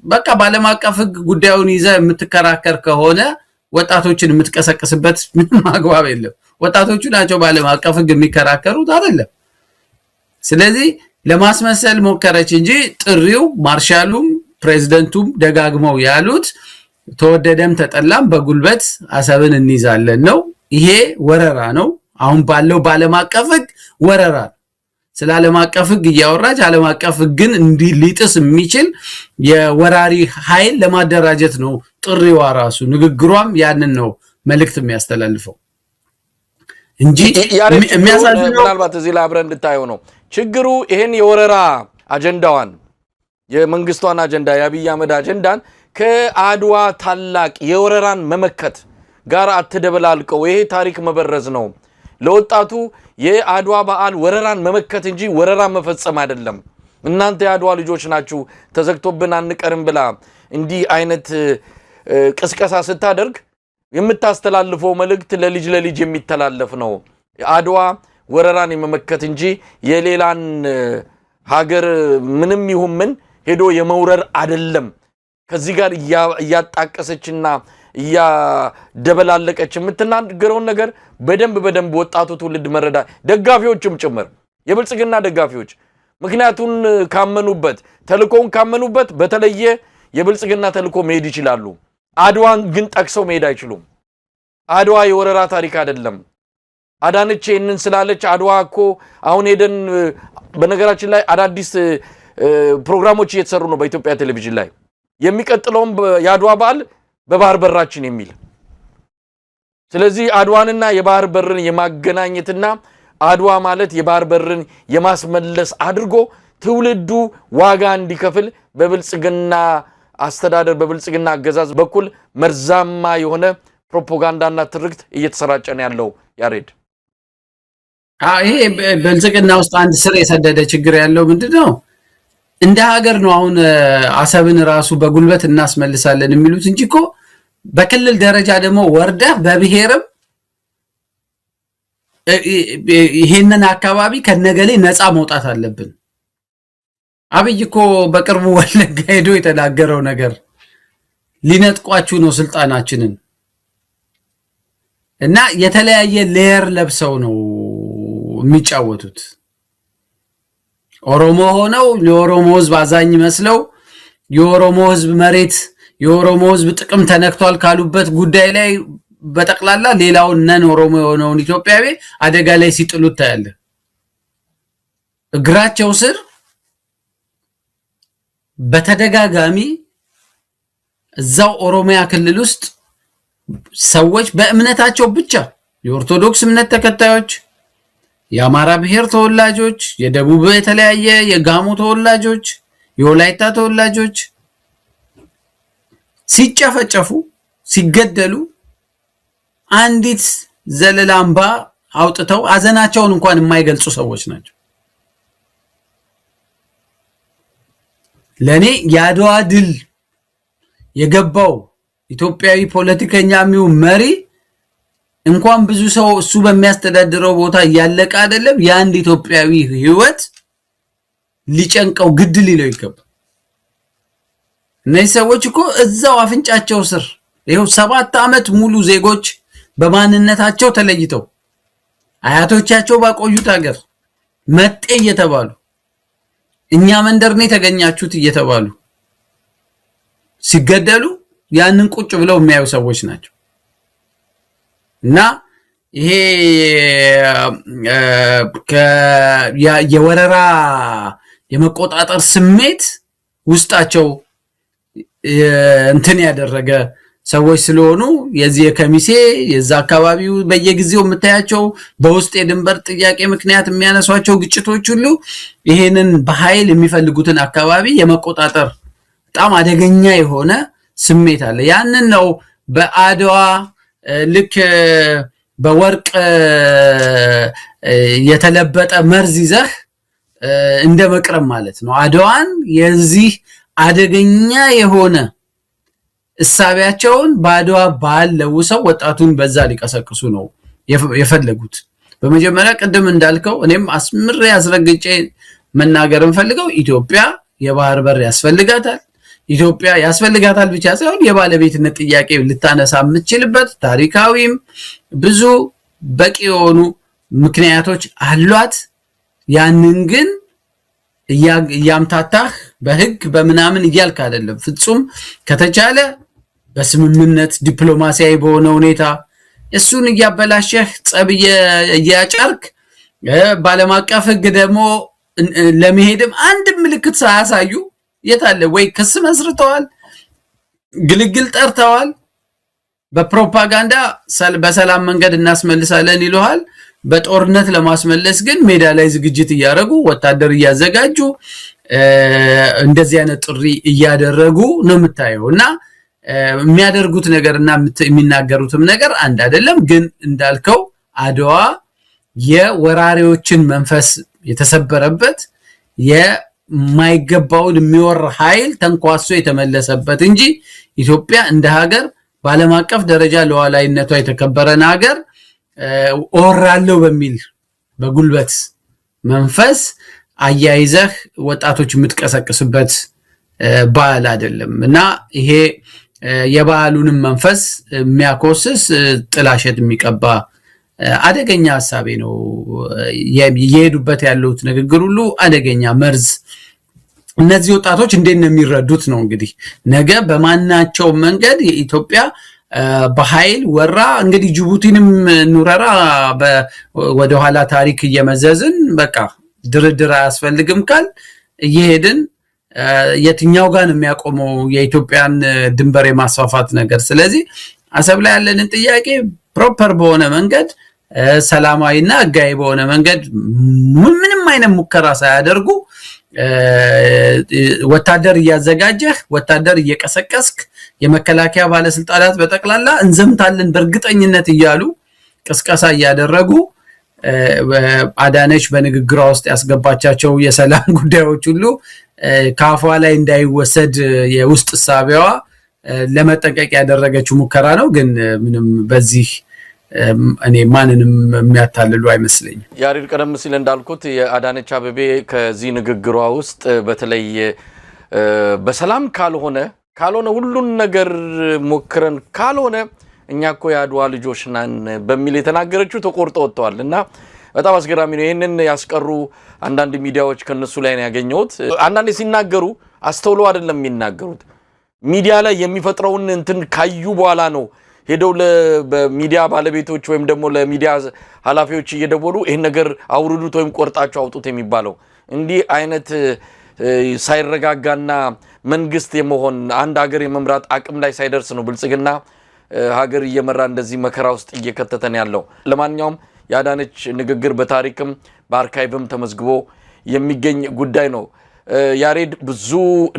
በቃ በዓለም አቀፍ ህግ ጉዳዩን ይዘ የምትከራከር ከሆነ ወጣቶችን የምትቀሰቅስበት ምንም አግባብ የለም። ወጣቶቹ ናቸው በዓለም አቀፍ ህግ የሚከራከሩት አይደለም። ስለዚህ ለማስመሰል ሞከረች እንጂ ጥሪው ማርሻሉም ፕሬዝዳንቱም ደጋግመው ያሉት ተወደደም ተጠላም በጉልበት አሰብን እንይዛለን ነው። ይሄ ወረራ ነው። አሁን ባለው በዓለም አቀፍ ህግ ወረራ ስለ ዓለም አቀፍ ህግ እያወራች ዓለም አቀፍ ህግን ሊጥስ የሚችል የወራሪ ኃይል ለማደራጀት ነው ጥሪዋ ራሱ። ንግግሯም ያንን ነው መልእክት የሚያስተላልፈው እንጂ የሚያሳዝነው ምናልባት እዚህ ላይ አብረን እንድታየው ነው ችግሩ። ይሄን የወረራ አጀንዳዋን የመንግስቷን አጀንዳ የአብይ አህመድ አጀንዳን ከአድዋ ታላቅ የወረራን መመከት ጋር አትደበላልቀው። ይሄ ታሪክ መበረዝ ነው። ለወጣቱ የአድዋ በዓል ወረራን መመከት እንጂ ወረራን መፈጸም አይደለም። እናንተ የአድዋ ልጆች ናችሁ ተዘግቶብን አንቀርም ብላ እንዲህ አይነት ቅስቀሳ ስታደርግ የምታስተላልፈው መልእክት ለልጅ የሚተላለፍ ነው። አድዋ ወረራን የመመከት እንጂ የሌላን ሀገር ምንም ይሁን ምን ሄዶ የመውረር አይደለም። ከዚህ ጋር እያጣቀሰችና እያደበላለቀች የምትናገረውን ነገር በደንብ ወጣቱ ትውልድ መረዳ ደጋፊዎችም ጭምር የብልጽግና ደጋፊዎች ምክንያቱን ካመኑበት ተልኮውን ካመኑበት በተለየ የብልጽግና ተልኮ መሄድ ይችላሉ። አድዋን ግን ጠቅሰው መሄድ አይችሉም። አድዋ የወረራ ታሪክ አይደለም። አዳነች ይህንን ስላለች አድዋ እኮ አሁን ሄደን በነገራችን ላይ አዳዲስ ፕሮግራሞች እየተሰሩ ነው በኢትዮጵያ ቴሌቪዥን ላይ የሚቀጥለውም የአድዋ በዓል በባህር በራችን የሚል። ስለዚህ አድዋንና የባህር በርን የማገናኘትና አድዋ ማለት የባህር በርን የማስመለስ አድርጎ ትውልዱ ዋጋ እንዲከፍል በብልጽግና አስተዳደር በብልጽግና አገዛዝ በኩል መርዛማ የሆነ ፕሮፓጋንዳና ትርክት እየተሰራጨ ነው ያለው። ያሬድ ይሄ ብልጽግና ውስጥ አንድ ስር የሰደደ ችግር ያለው ምንድነው? እንደ ሀገር ነው አሁን አሰብን ራሱ በጉልበት እናስመልሳለን የሚሉት እንጂ እኮ በክልል ደረጃ ደግሞ ወርደ በብሔርም ይሄንን አካባቢ ከነገሌ ነፃ መውጣት አለብን። አብይ እኮ በቅርቡ ወለጋ ሄዶ የተናገረው ነገር ሊነጥቋችሁ ነው ስልጣናችንን እና የተለያየ ሌየር ለብሰው ነው የሚጫወቱት። ኦሮሞ ሆነው የኦሮሞ ህዝብ አዛኝ መስለው የኦሮሞ ህዝብ መሬት የኦሮሞ ህዝብ ጥቅም ተነክቷል ካሉበት ጉዳይ ላይ በጠቅላላ ሌላውን ነን ኦሮሞ የሆነውን ኢትዮጵያዊ አደጋ ላይ ሲጥሉት ታያለ። እግራቸው ስር በተደጋጋሚ እዛው ኦሮሚያ ክልል ውስጥ ሰዎች በእምነታቸው ብቻ የኦርቶዶክስ እምነት ተከታዮች፣ የአማራ ብሔር ተወላጆች፣ የደቡብ የተለያየ የጋሞ ተወላጆች፣ የወላይታ ተወላጆች ሲጨፈጨፉ ሲገደሉ አንዲት ዘለላምባ አውጥተው አዘናቸውን እንኳን የማይገልጹ ሰዎች ናቸው። ለኔ የአድዋ ድል የገባው ኢትዮጵያዊ ፖለቲከኛው መሪ እንኳን ብዙ ሰው እሱ በሚያስተዳድረው ቦታ ያለቀ አይደለም የአንድ ኢትዮጵያዊ ህይወት ሊጨንቀው ግድ ሊለው ይገባል። እነዚህ ሰዎች እኮ እዛው አፍንጫቸው ስር ይሄው 7 ዓመት ሙሉ ዜጎች በማንነታቸው ተለይተው አያቶቻቸው ባቆዩት ሀገር መጤ እየተባሉ እኛ መንደር ነው የተገኛችሁት እየተባሉ ሲገደሉ ያንን ቁጭ ብለው የሚያዩ ሰዎች ናቸው። እና ይሄ የወረራ የመቆጣጠር ስሜት ውስጣቸው እንትን ያደረገ ሰዎች ስለሆኑ የዚህ የከሚሴ የዛ አካባቢው በየጊዜው የምታያቸው በውስጥ የድንበር ጥያቄ ምክንያት የሚያነሷቸው ግጭቶች ሁሉ ይሄንን በኃይል የሚፈልጉትን አካባቢ የመቆጣጠር በጣም አደገኛ የሆነ ስሜት አለ። ያንን ነው በአድዋ ልክ በወርቅ የተለበጠ መርዝ ይዘህ እንደ መቅረብ ማለት ነው። አድዋን የዚህ አደገኛ የሆነ እሳቢያቸውን በአድዋ ባህል ለውሰው ወጣቱን በዛ ሊቀሰቅሱ ነው የፈለጉት። በመጀመሪያ ቅድም እንዳልከው እኔም አስምሬ አስረግጬ መናገር እንፈልገው ኢትዮጵያ የባህር በር ያስፈልጋታል። ኢትዮጵያ ያስፈልጋታል ብቻ ሳይሆን የባለቤትነት ጥያቄ ልታነሳ የምትችልበት ታሪካዊም ብዙ በቂ የሆኑ ምክንያቶች አሏት። ያንን ግን እያምታታህ በህግ በምናምን እያልክ አይደለም። ፍጹም ከተቻለ በስምምነት ዲፕሎማሲያዊ በሆነ ሁኔታ እሱን እያበላሸህ ጸብ እያጫርክ ባለም አቀፍ ህግ ደግሞ ለመሄድም አንድ ምልክት ሳያሳዩ የታለ ወይ ክስ መስርተዋል፣ ግልግል ጠርተዋል፣ በፕሮፓጋንዳ በሰላም መንገድ እናስመልሳለን ይሉሃል። በጦርነት ለማስመለስ ግን ሜዳ ላይ ዝግጅት እያደረጉ ወታደር እያዘጋጁ እንደዚህ አይነት ጥሪ እያደረጉ ነው የምታየው። እና የሚያደርጉት ነገርና የሚናገሩትም ነገር አንድ አይደለም። ግን እንዳልከው አድዋ የወራሪዎችን መንፈስ የተሰበረበት የማይገባውን የሚወር ኃይል ተንኳሶ የተመለሰበት እንጂ ኢትዮጵያ እንደ ሀገር በዓለም አቀፍ ደረጃ ለዋላይነቷ የተከበረን ሀገር ኦራለው በሚል በጉልበት መንፈስ አያይዘህ ወጣቶች የምትቀሰቅስበት ባህል አይደለም። እና ይሄ የባህሉንም መንፈስ የሚያኮስስ ጥላሸት የሚቀባ አደገኛ ሐሳቤ ነው። የሄዱበት ያሉት ንግግር ሁሉ አደገኛ መርዝ። እነዚህ ወጣቶች እንዴት ነው የሚረዱት ነው እንግዲህ ነገ በማናቸው መንገድ የኢትዮጵያ በኃይል ወራ እንግዲህ ጅቡቲንም ኑረራ ወደኋላ ታሪክ እየመዘዝን በቃ ድርድር አያስፈልግም ካል እየሄድን የትኛው ጋር ነው የሚያቆመው የኢትዮጵያን ድንበር የማስፋፋት ነገር? ስለዚህ አሰብ ላይ ያለንን ጥያቄ ፕሮፐር በሆነ መንገድ ሰላማዊና ህጋዊ በሆነ መንገድ ምንም አይነት ሙከራ ሳያደርጉ ወታደር እያዘጋጀህ ወታደር እየቀሰቀስክ የመከላከያ ባለስልጣናት በጠቅላላ እንዘምታለን በእርግጠኝነት እያሉ ቅስቀሳ እያደረጉ አዳነች በንግግሯ ውስጥ ያስገባቻቸው የሰላም ጉዳዮች ሁሉ ካፏ ላይ እንዳይወሰድ የውስጥ ሳቢያዋ ለመጠንቀቅ ያደረገችው ሙከራ ነው። ግን ምንም በዚህ እኔ ማንንም የሚያታልሉ አይመስለኝም። ያሬድ ቀደም ሲል እንዳልኩት የአዳነች አቤቤ ከዚህ ንግግሯ ውስጥ በተለይ በሰላም ካልሆነ ሁሉን ነገር ሞክረን ካልሆነ እኛ እኮ የአድዋ ልጆች ነን በሚል የተናገረችው ተቆርጦ ወጥቷል እና በጣም አስገራሚ ነው። ይሄንን ያስቀሩ አንዳንድ ሚዲያዎች ከነሱ ላይ ነው ያገኘሁት። አንዳንዴ ሲናገሩ አስተውሎ አይደለም የሚናገሩት። ሚዲያ ላይ የሚፈጥረውን እንትን ካዩ በኋላ ነው ሄደው ለሚዲያ ባለቤቶች ወይም ደግሞ ለሚዲያ ኃላፊዎች እየደወሉ ይሄን ነገር አውርዱት ወይም ቆርጣቸው አውጡት የሚባለው። እንዲህ አይነት ሳይረጋጋና መንግስት የመሆን አንድ ሀገር የመምራት አቅም ላይ ሳይደርስ ነው ብልጽግና ሀገር እየመራ እንደዚህ መከራ ውስጥ እየከተተን ያለው። ለማንኛውም የአዳነች ንግግር በታሪክም በአርካይቭም ተመዝግቦ የሚገኝ ጉዳይ ነው። ያሬድ ብዙ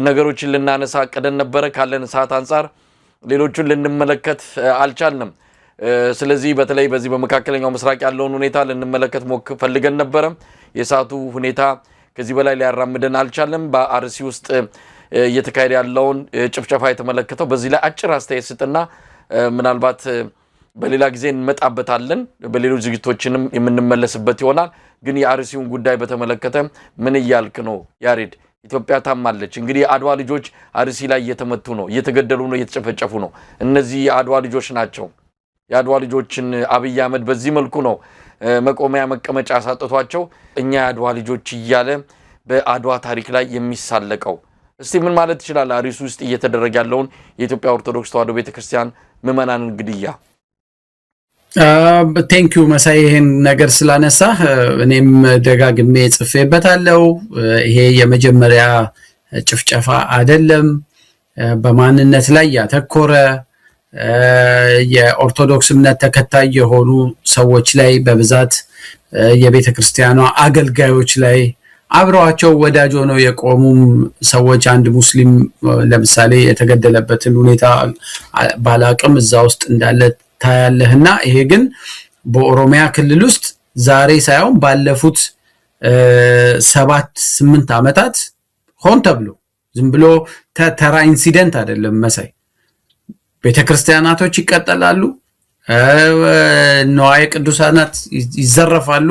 ነገሮችን ልናነሳ ቀደን ነበረ ካለን ሰዓት አንፃር ሌሎቹን ልንመለከት አልቻልንም። ስለዚህ በተለይ በዚህ በመካከለኛው ምስራቅ ያለውን ሁኔታ ልንመለከት ፈልገን ነበረ። የሰዓቱ ሁኔታ ከዚህ በላይ ሊያራምደን አልቻለም። በአርሲ ውስጥ እየተካሄደ ያለውን ጭፍጨፋ የተመለከተው በዚህ ላይ አጭር አስተያየት ስጥና ምናልባት በሌላ ጊዜ እንመጣበታለን። በሌሎች ዝግጅቶችንም የምንመለስበት ይሆናል። ግን የአርሲውን ጉዳይ በተመለከተ ምን እያልክ ነው ያሬድ? ኢትዮጵያ ታማለች። እንግዲህ የአድዋ ልጆች አርሲ ላይ እየተመቱ ነው፣ እየተገደሉ ነው፣ እየተጨፈጨፉ ነው። እነዚህ የአድዋ ልጆች ናቸው። የአድዋ ልጆችን አብይ አህመድ በዚህ መልኩ ነው መቆሚያ መቀመጫ ሳጥቷቸው እኛ የአድዋ ልጆች እያለ በአድዋ ታሪክ ላይ የሚሳለቀው። እስቲ ምን ማለት ይችላል አርሲ ውስጥ እየተደረገ ያለውን የኢትዮጵያ ኦርቶዶክስ ተዋሕዶ ቤተክርስቲያን ምዕመናንን ግድያ? ቴንክ ዩ መሳይ ይሄን ነገር ስላነሳ እኔም ደጋግሜ ጽፌበታለሁ። ይሄ የመጀመሪያ ጭፍጨፋ አይደለም። በማንነት ላይ ያተኮረ የኦርቶዶክስ እምነት ተከታይ የሆኑ ሰዎች ላይ በብዛት የቤተክርስቲያኗ አገልጋዮች ላይ አብረዋቸው ወዳጅ ሆነው የቆሙም ሰዎች አንድ ሙስሊም ለምሳሌ የተገደለበትን ሁኔታ ባላቅም እዛ ውስጥ እንዳለ ታያለህና ይሄ ግን በኦሮሚያ ክልል ውስጥ ዛሬ ሳይሆን ባለፉት 7-8 ዓመታት ሆን ተብሎ ዝም ብሎ ተራ ኢንሲደንት አይደለም መሳይ ቤተክርስቲያናቶች ይቀጠላሉ ንዋየ ቅዱሳናት ይዘረፋሉ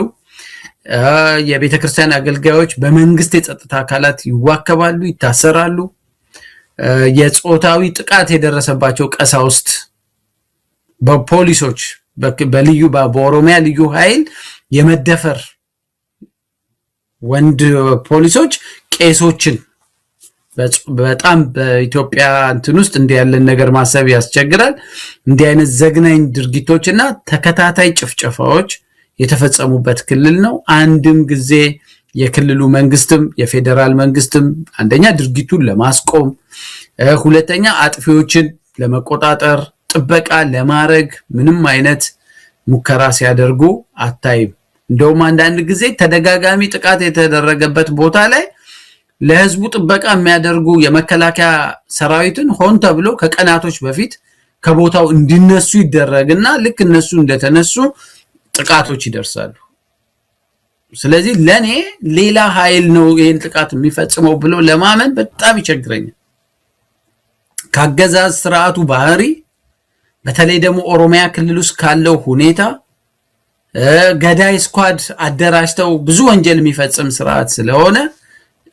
የቤተክርስቲያን አገልጋዮች በመንግስት የጸጥታ አካላት ይዋከባሉ ይታሰራሉ የጾታዊ ጥቃት የደረሰባቸው ቀሳውስት በፖሊሶች በልዩ በኦሮሚያ ልዩ ኃይል የመደፈር ወንድ ፖሊሶች ቄሶችን በጣም በኢትዮጵያ እንትን ውስጥ እንዲህ ያለን ነገር ማሰብ ያስቸግራል እንዲህ አይነት ዘግናኝ ድርጊቶችና ተከታታይ ጭፍጨፋዎች የተፈጸሙበት ክልል ነው አንድም ጊዜ የክልሉ መንግስትም የፌደራል መንግስትም አንደኛ ድርጊቱን ለማስቆም ሁለተኛ አጥፊዎችን ለመቆጣጠር ጥበቃ ለማድረግ ምንም አይነት ሙከራ ሲያደርጉ አታይም እንደውም አንዳንድ ጊዜ ተደጋጋሚ ጥቃት የተደረገበት ቦታ ላይ ለህዝቡ ጥበቃ የሚያደርጉ የመከላከያ ሰራዊትን ሆን ተብሎ ከቀናቶች በፊት ከቦታው እንዲነሱ ይደረግና ልክ እነሱ እንደተነሱ ጥቃቶች ይደርሳሉ ስለዚህ ለኔ ሌላ ኃይል ነው ይሄን ጥቃት የሚፈጽመው ብሎ ለማመን በጣም ይቸግረኛል ካገዛዝ ስርዓቱ ባህሪ በተለይ ደግሞ ኦሮሚያ ክልል ውስጥ ካለው ሁኔታ ገዳይ ስኳድ አደራጅተው ብዙ ወንጀል የሚፈጽም ስርዓት ስለሆነ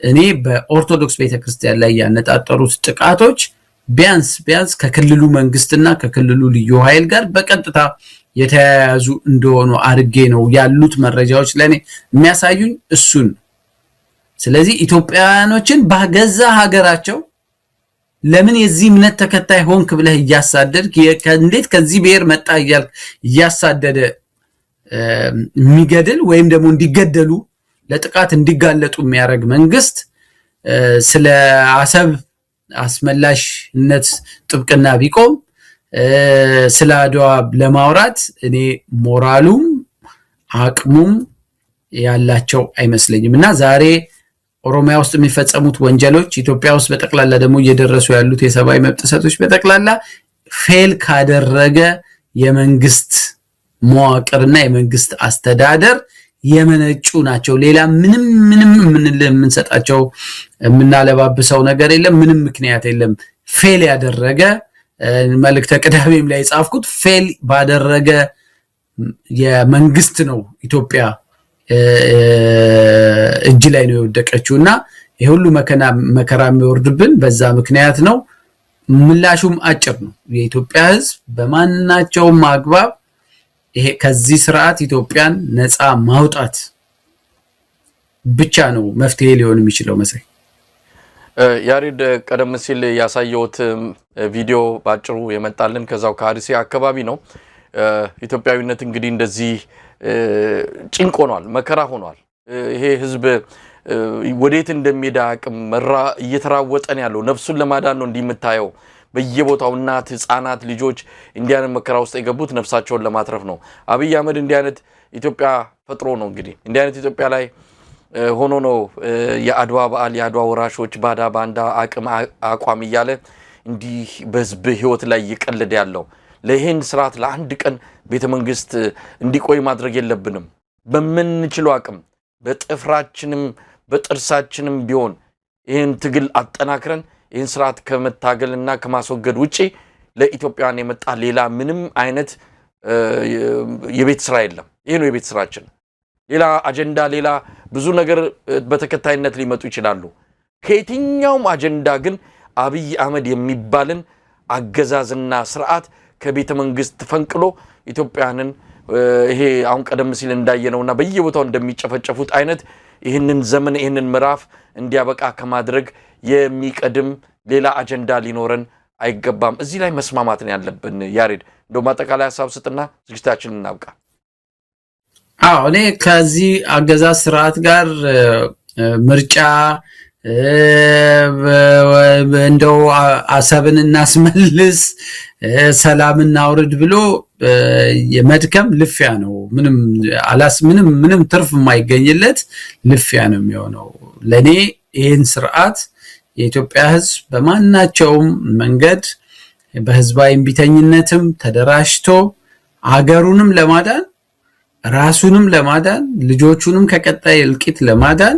እኔ በኦርቶዶክስ ቤተክርስቲያን ላይ ያነጣጠሩት ጥቃቶች ቢያንስ ከክልሉ መንግስትና ከክልሉ ልዩ ኃይል ጋር በቀጥታ የተያያዙ እንደሆኑ አርጌ ነው ያሉት መረጃዎች ለኔ የሚያሳዩኝ እሱን ስለዚህ ኢትዮጵያኖችን በገዛ ሀገራቸው ለምን የዚህ እምነት ተከታይ ሆንክ ብለህ ያሳደድክ እንዴት ከዚህ ብሔር መጣ ይያልክ ያሳደደ የሚገድል ወይም ደግሞ እንዲገደሉ ለጥቃት እንዲጋለጡ የሚያረግ መንግስት ስለ አሰብ አስመላሽነት ጥብቅና ቢቆም ስለ አድዋ ለማውራት እኔ ሞራሉም አቅሙም ያላቸው አይመስለኝምና ዛሬ ኦሮሚያ ውስጥ የሚፈጸሙት ወንጀሎች ኢትዮጵያ ውስጥ በጠቅላላ ደግሞ እየደረሱ ያሉት የሰብአዊ መብት ጥሰቶች በጠቅላላ ፌል ካደረገ የመንግስት መዋቅርና የመንግስት አስተዳደር የመነጩ ናቸው ሌላ ምንም የምንሰጣቸው የምናለባብሰው ነገር የለም ምንም ምክንያት የለም ፌል ያደረገ መልእክተ ቅዳሜም ላይ ጻፍኩት ፌል ባደረገ የመንግስት ነው ኢትዮጵያ እጅ ላይ ነው የወደቀችውና ይሄ ሁሉ መከራ የሚወርድብን በዛ ምክንያት ነው ምላሹም አጭር ነው የኢትዮጵያ ህዝብ በማናቸው ማግባብ ይሄ ከዚህ ስርዓት ኢትዮጵያን ነፃ ማውጣት ብቻ ነው መፍትሄ ሊሆን የሚችለው መሰለኝ ያሬድ ቀደም ሲል ያሳየውት ቪዲዮ ባጭሩ የመጣልን ከዛው ከአርሲ አካባቢ ነው ኢትዮጵያዊነት እንግዲህ እንደዚህ ጭንቅ ሆኗል መከራ ሆኗል ይሄ ህዝብ ወዴት እንደሚሄድ አቅም መራ እየተራወጠን ያለው ነፍሱን ለማዳን ነው እንዲምታየው በየቦታው እናት ህፃናት ልጆች እንዲያን መከራ ውስጥ የገቡት ነፍሳቸውን ለማትረፍ ነው አብይ አህመድ እንዲያነት ኢትዮጵያ ፈጥሮ ነው እንግዲህ እንዲያነት ኢትዮጵያ ላይ ሆኖ ነው የአድዋ በዓል የአድዋ ወራሾች ባዳ ባንዳ አቋም ይያለ እንዲህ በህዝብ ህይወት ላይ ይቀልድ ያለው ለይሄን ስርዓት ለአንድ ቀን ቤተ መንግስት እንዲቆይ ማድረግ የለብንም በመንችለው አቅም በጥፍራችንም በጥርሳችንም ቢሆን ይሄን ትግል አጠናክረን ይሄን ስርዓት ከመታገልና ከማስወገድ ውጪ ለኢትዮጵያውያን የመጣ ሌላ ምንም አይነት የቤት ስራ የለም ይሄ ነው የቤት ስራችን ሌላ አጀንዳ ሌላ ብዙ ነገር በተከታይነት ሊመጡ ይችላሉ ከየትኛውም አጀንዳ ግን አብይ አህመድ የሚባልን አገዛዝና ስርዓት ከቤተ መንግስት ፈንቅሎ ኢትዮጵያንን ይሄ አሁን ቀደም ሲል እንዳየነውና በየቦታው እንደሚጨፈጨፉት አይነት ይህንን ዘመን ይህንን ምዕራፍ እንዲያበቃ ከማድረግ የሚቀድም ሌላ አጀንዳ ሊኖረን አይገባም እዚህ ላይ መስማማት ነው ያለብን ያሬድ እንደው ማጠቃላይ ሐሳብ ስጥና ዝግጅታችንን እናብቃ እኔ ከዚህ አገዛዝ ስርዓት ጋር ምርጫ እንደው አሰብን እናስመልስ ሰላም እናውርድ ብሎ የመድከም ልፊያ ነው ምንም ትርፍ የማይገኝለት ልፊያ ነው የሚሆነው ለኔ ይሄን ስርዓት የኢትዮጵያ ህዝብ በማናቸውም መንገድ በህዝባዊ እምቢተኝነትም ተደራጅቶ አገሩንም ለማዳን ራሱንም ለማዳን ልጆቹንም ከቀጣይ እልቂት ለማዳን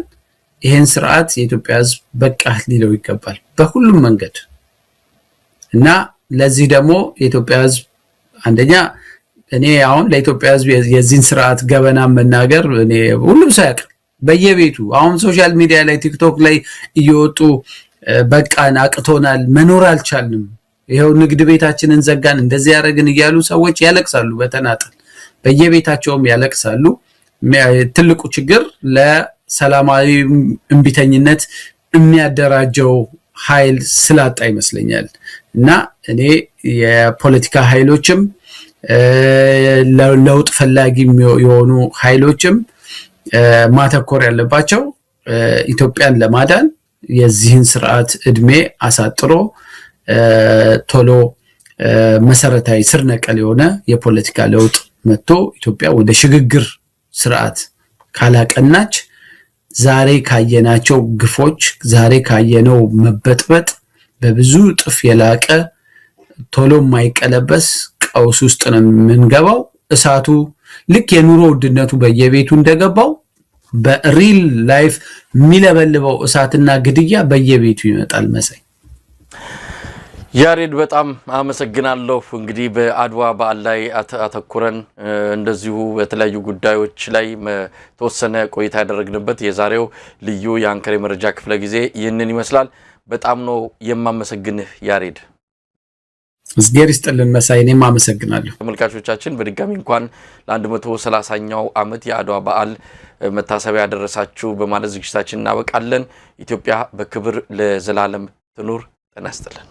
ይሄን ስርዓት የኢትዮጵያ ህዝብ በቃ ሊለው ይገባል በሁሉም መንገድ እና ለዚህ ደግሞ የኢትዮጵያ ህዝብ አንደኛ እኔ አሁን ለኢትዮጵያ ህዝብ የዚህን ስርዓት ገበና መናገር እኔ ሁሉም ሳይቀር በየቤቱ አሁን ሶሻል ሚዲያ ላይ ቲክቶክ ላይ እየወጡ በቃን አቅቶናል መኖር አልቻልንም ይሄው ንግድ ቤታችንን ዘጋን እንደዚህ ያረግን ይያሉ ሰዎች ያለቅሳሉ በተናጠል በየቤታቸውም ያለቅሳሉ ትልቁ ችግር ለሰላማዊ እምቢተኝነት የሚያደራጀው ኃይል ስላጣ ይመስለኛል እና እኔ የፖለቲካ ኃይሎችም ለውጥ ፈላጊ የሆኑ ኃይሎችም ማተኮር ያለባቸው ኢትዮጵያን ለማዳን የዚህን ስርዓት እድሜ አሳጥሮ ቶሎ መሰረታዊ ስር ነቀል የሆነ የፖለቲካ ለውጥ መጥቶ ኢትዮጵያ ወደ ሽግግር ስርዓት ካላቀናች ዛሬ ካየናቸው ግፎች ዛሬ ካየነው መበጥበጥ በብዙ ጥፍ የላቀ ቶሎ ማይቀለበስ ቀውስ ውስጥ ነው የምንገባው እሳቱ ልክ የኑሮ ውድነቱ በየቤቱ እንደገባው በሪል ላይፍ ሚለበልበው እሳትና ግድያ በየቤቱ ይመጣል መሳይ ያሬድ በጣም አመሰግናለሁ እንግዲህ በአድዋ በዓል ላይ አተኩረን እንደዚሁ በተለያዩ ጉዳዮች ላይ ተወሰነ ቆይታ ያደረግንበት የዛሬው ልዩ የአንከር መረጃ ክፍለ ጊዜ ይህንን ይመስላል በጣም ነው የማመሰግንህ ያሬድ እስጌር ይስጥልን መሳይ እኔም አመሰግናለሁ ተመልካቾቻችን በድጋሚ እንኳን ለ130ኛው ዓመት የአድዋ በዓል መታሰቢያ ያደረሳችሁ በማለት ዝግጅታችንን እናበቃለን ኢትዮጵያ በክብር ለዘላለም ትኑር ጤና ይስጥልን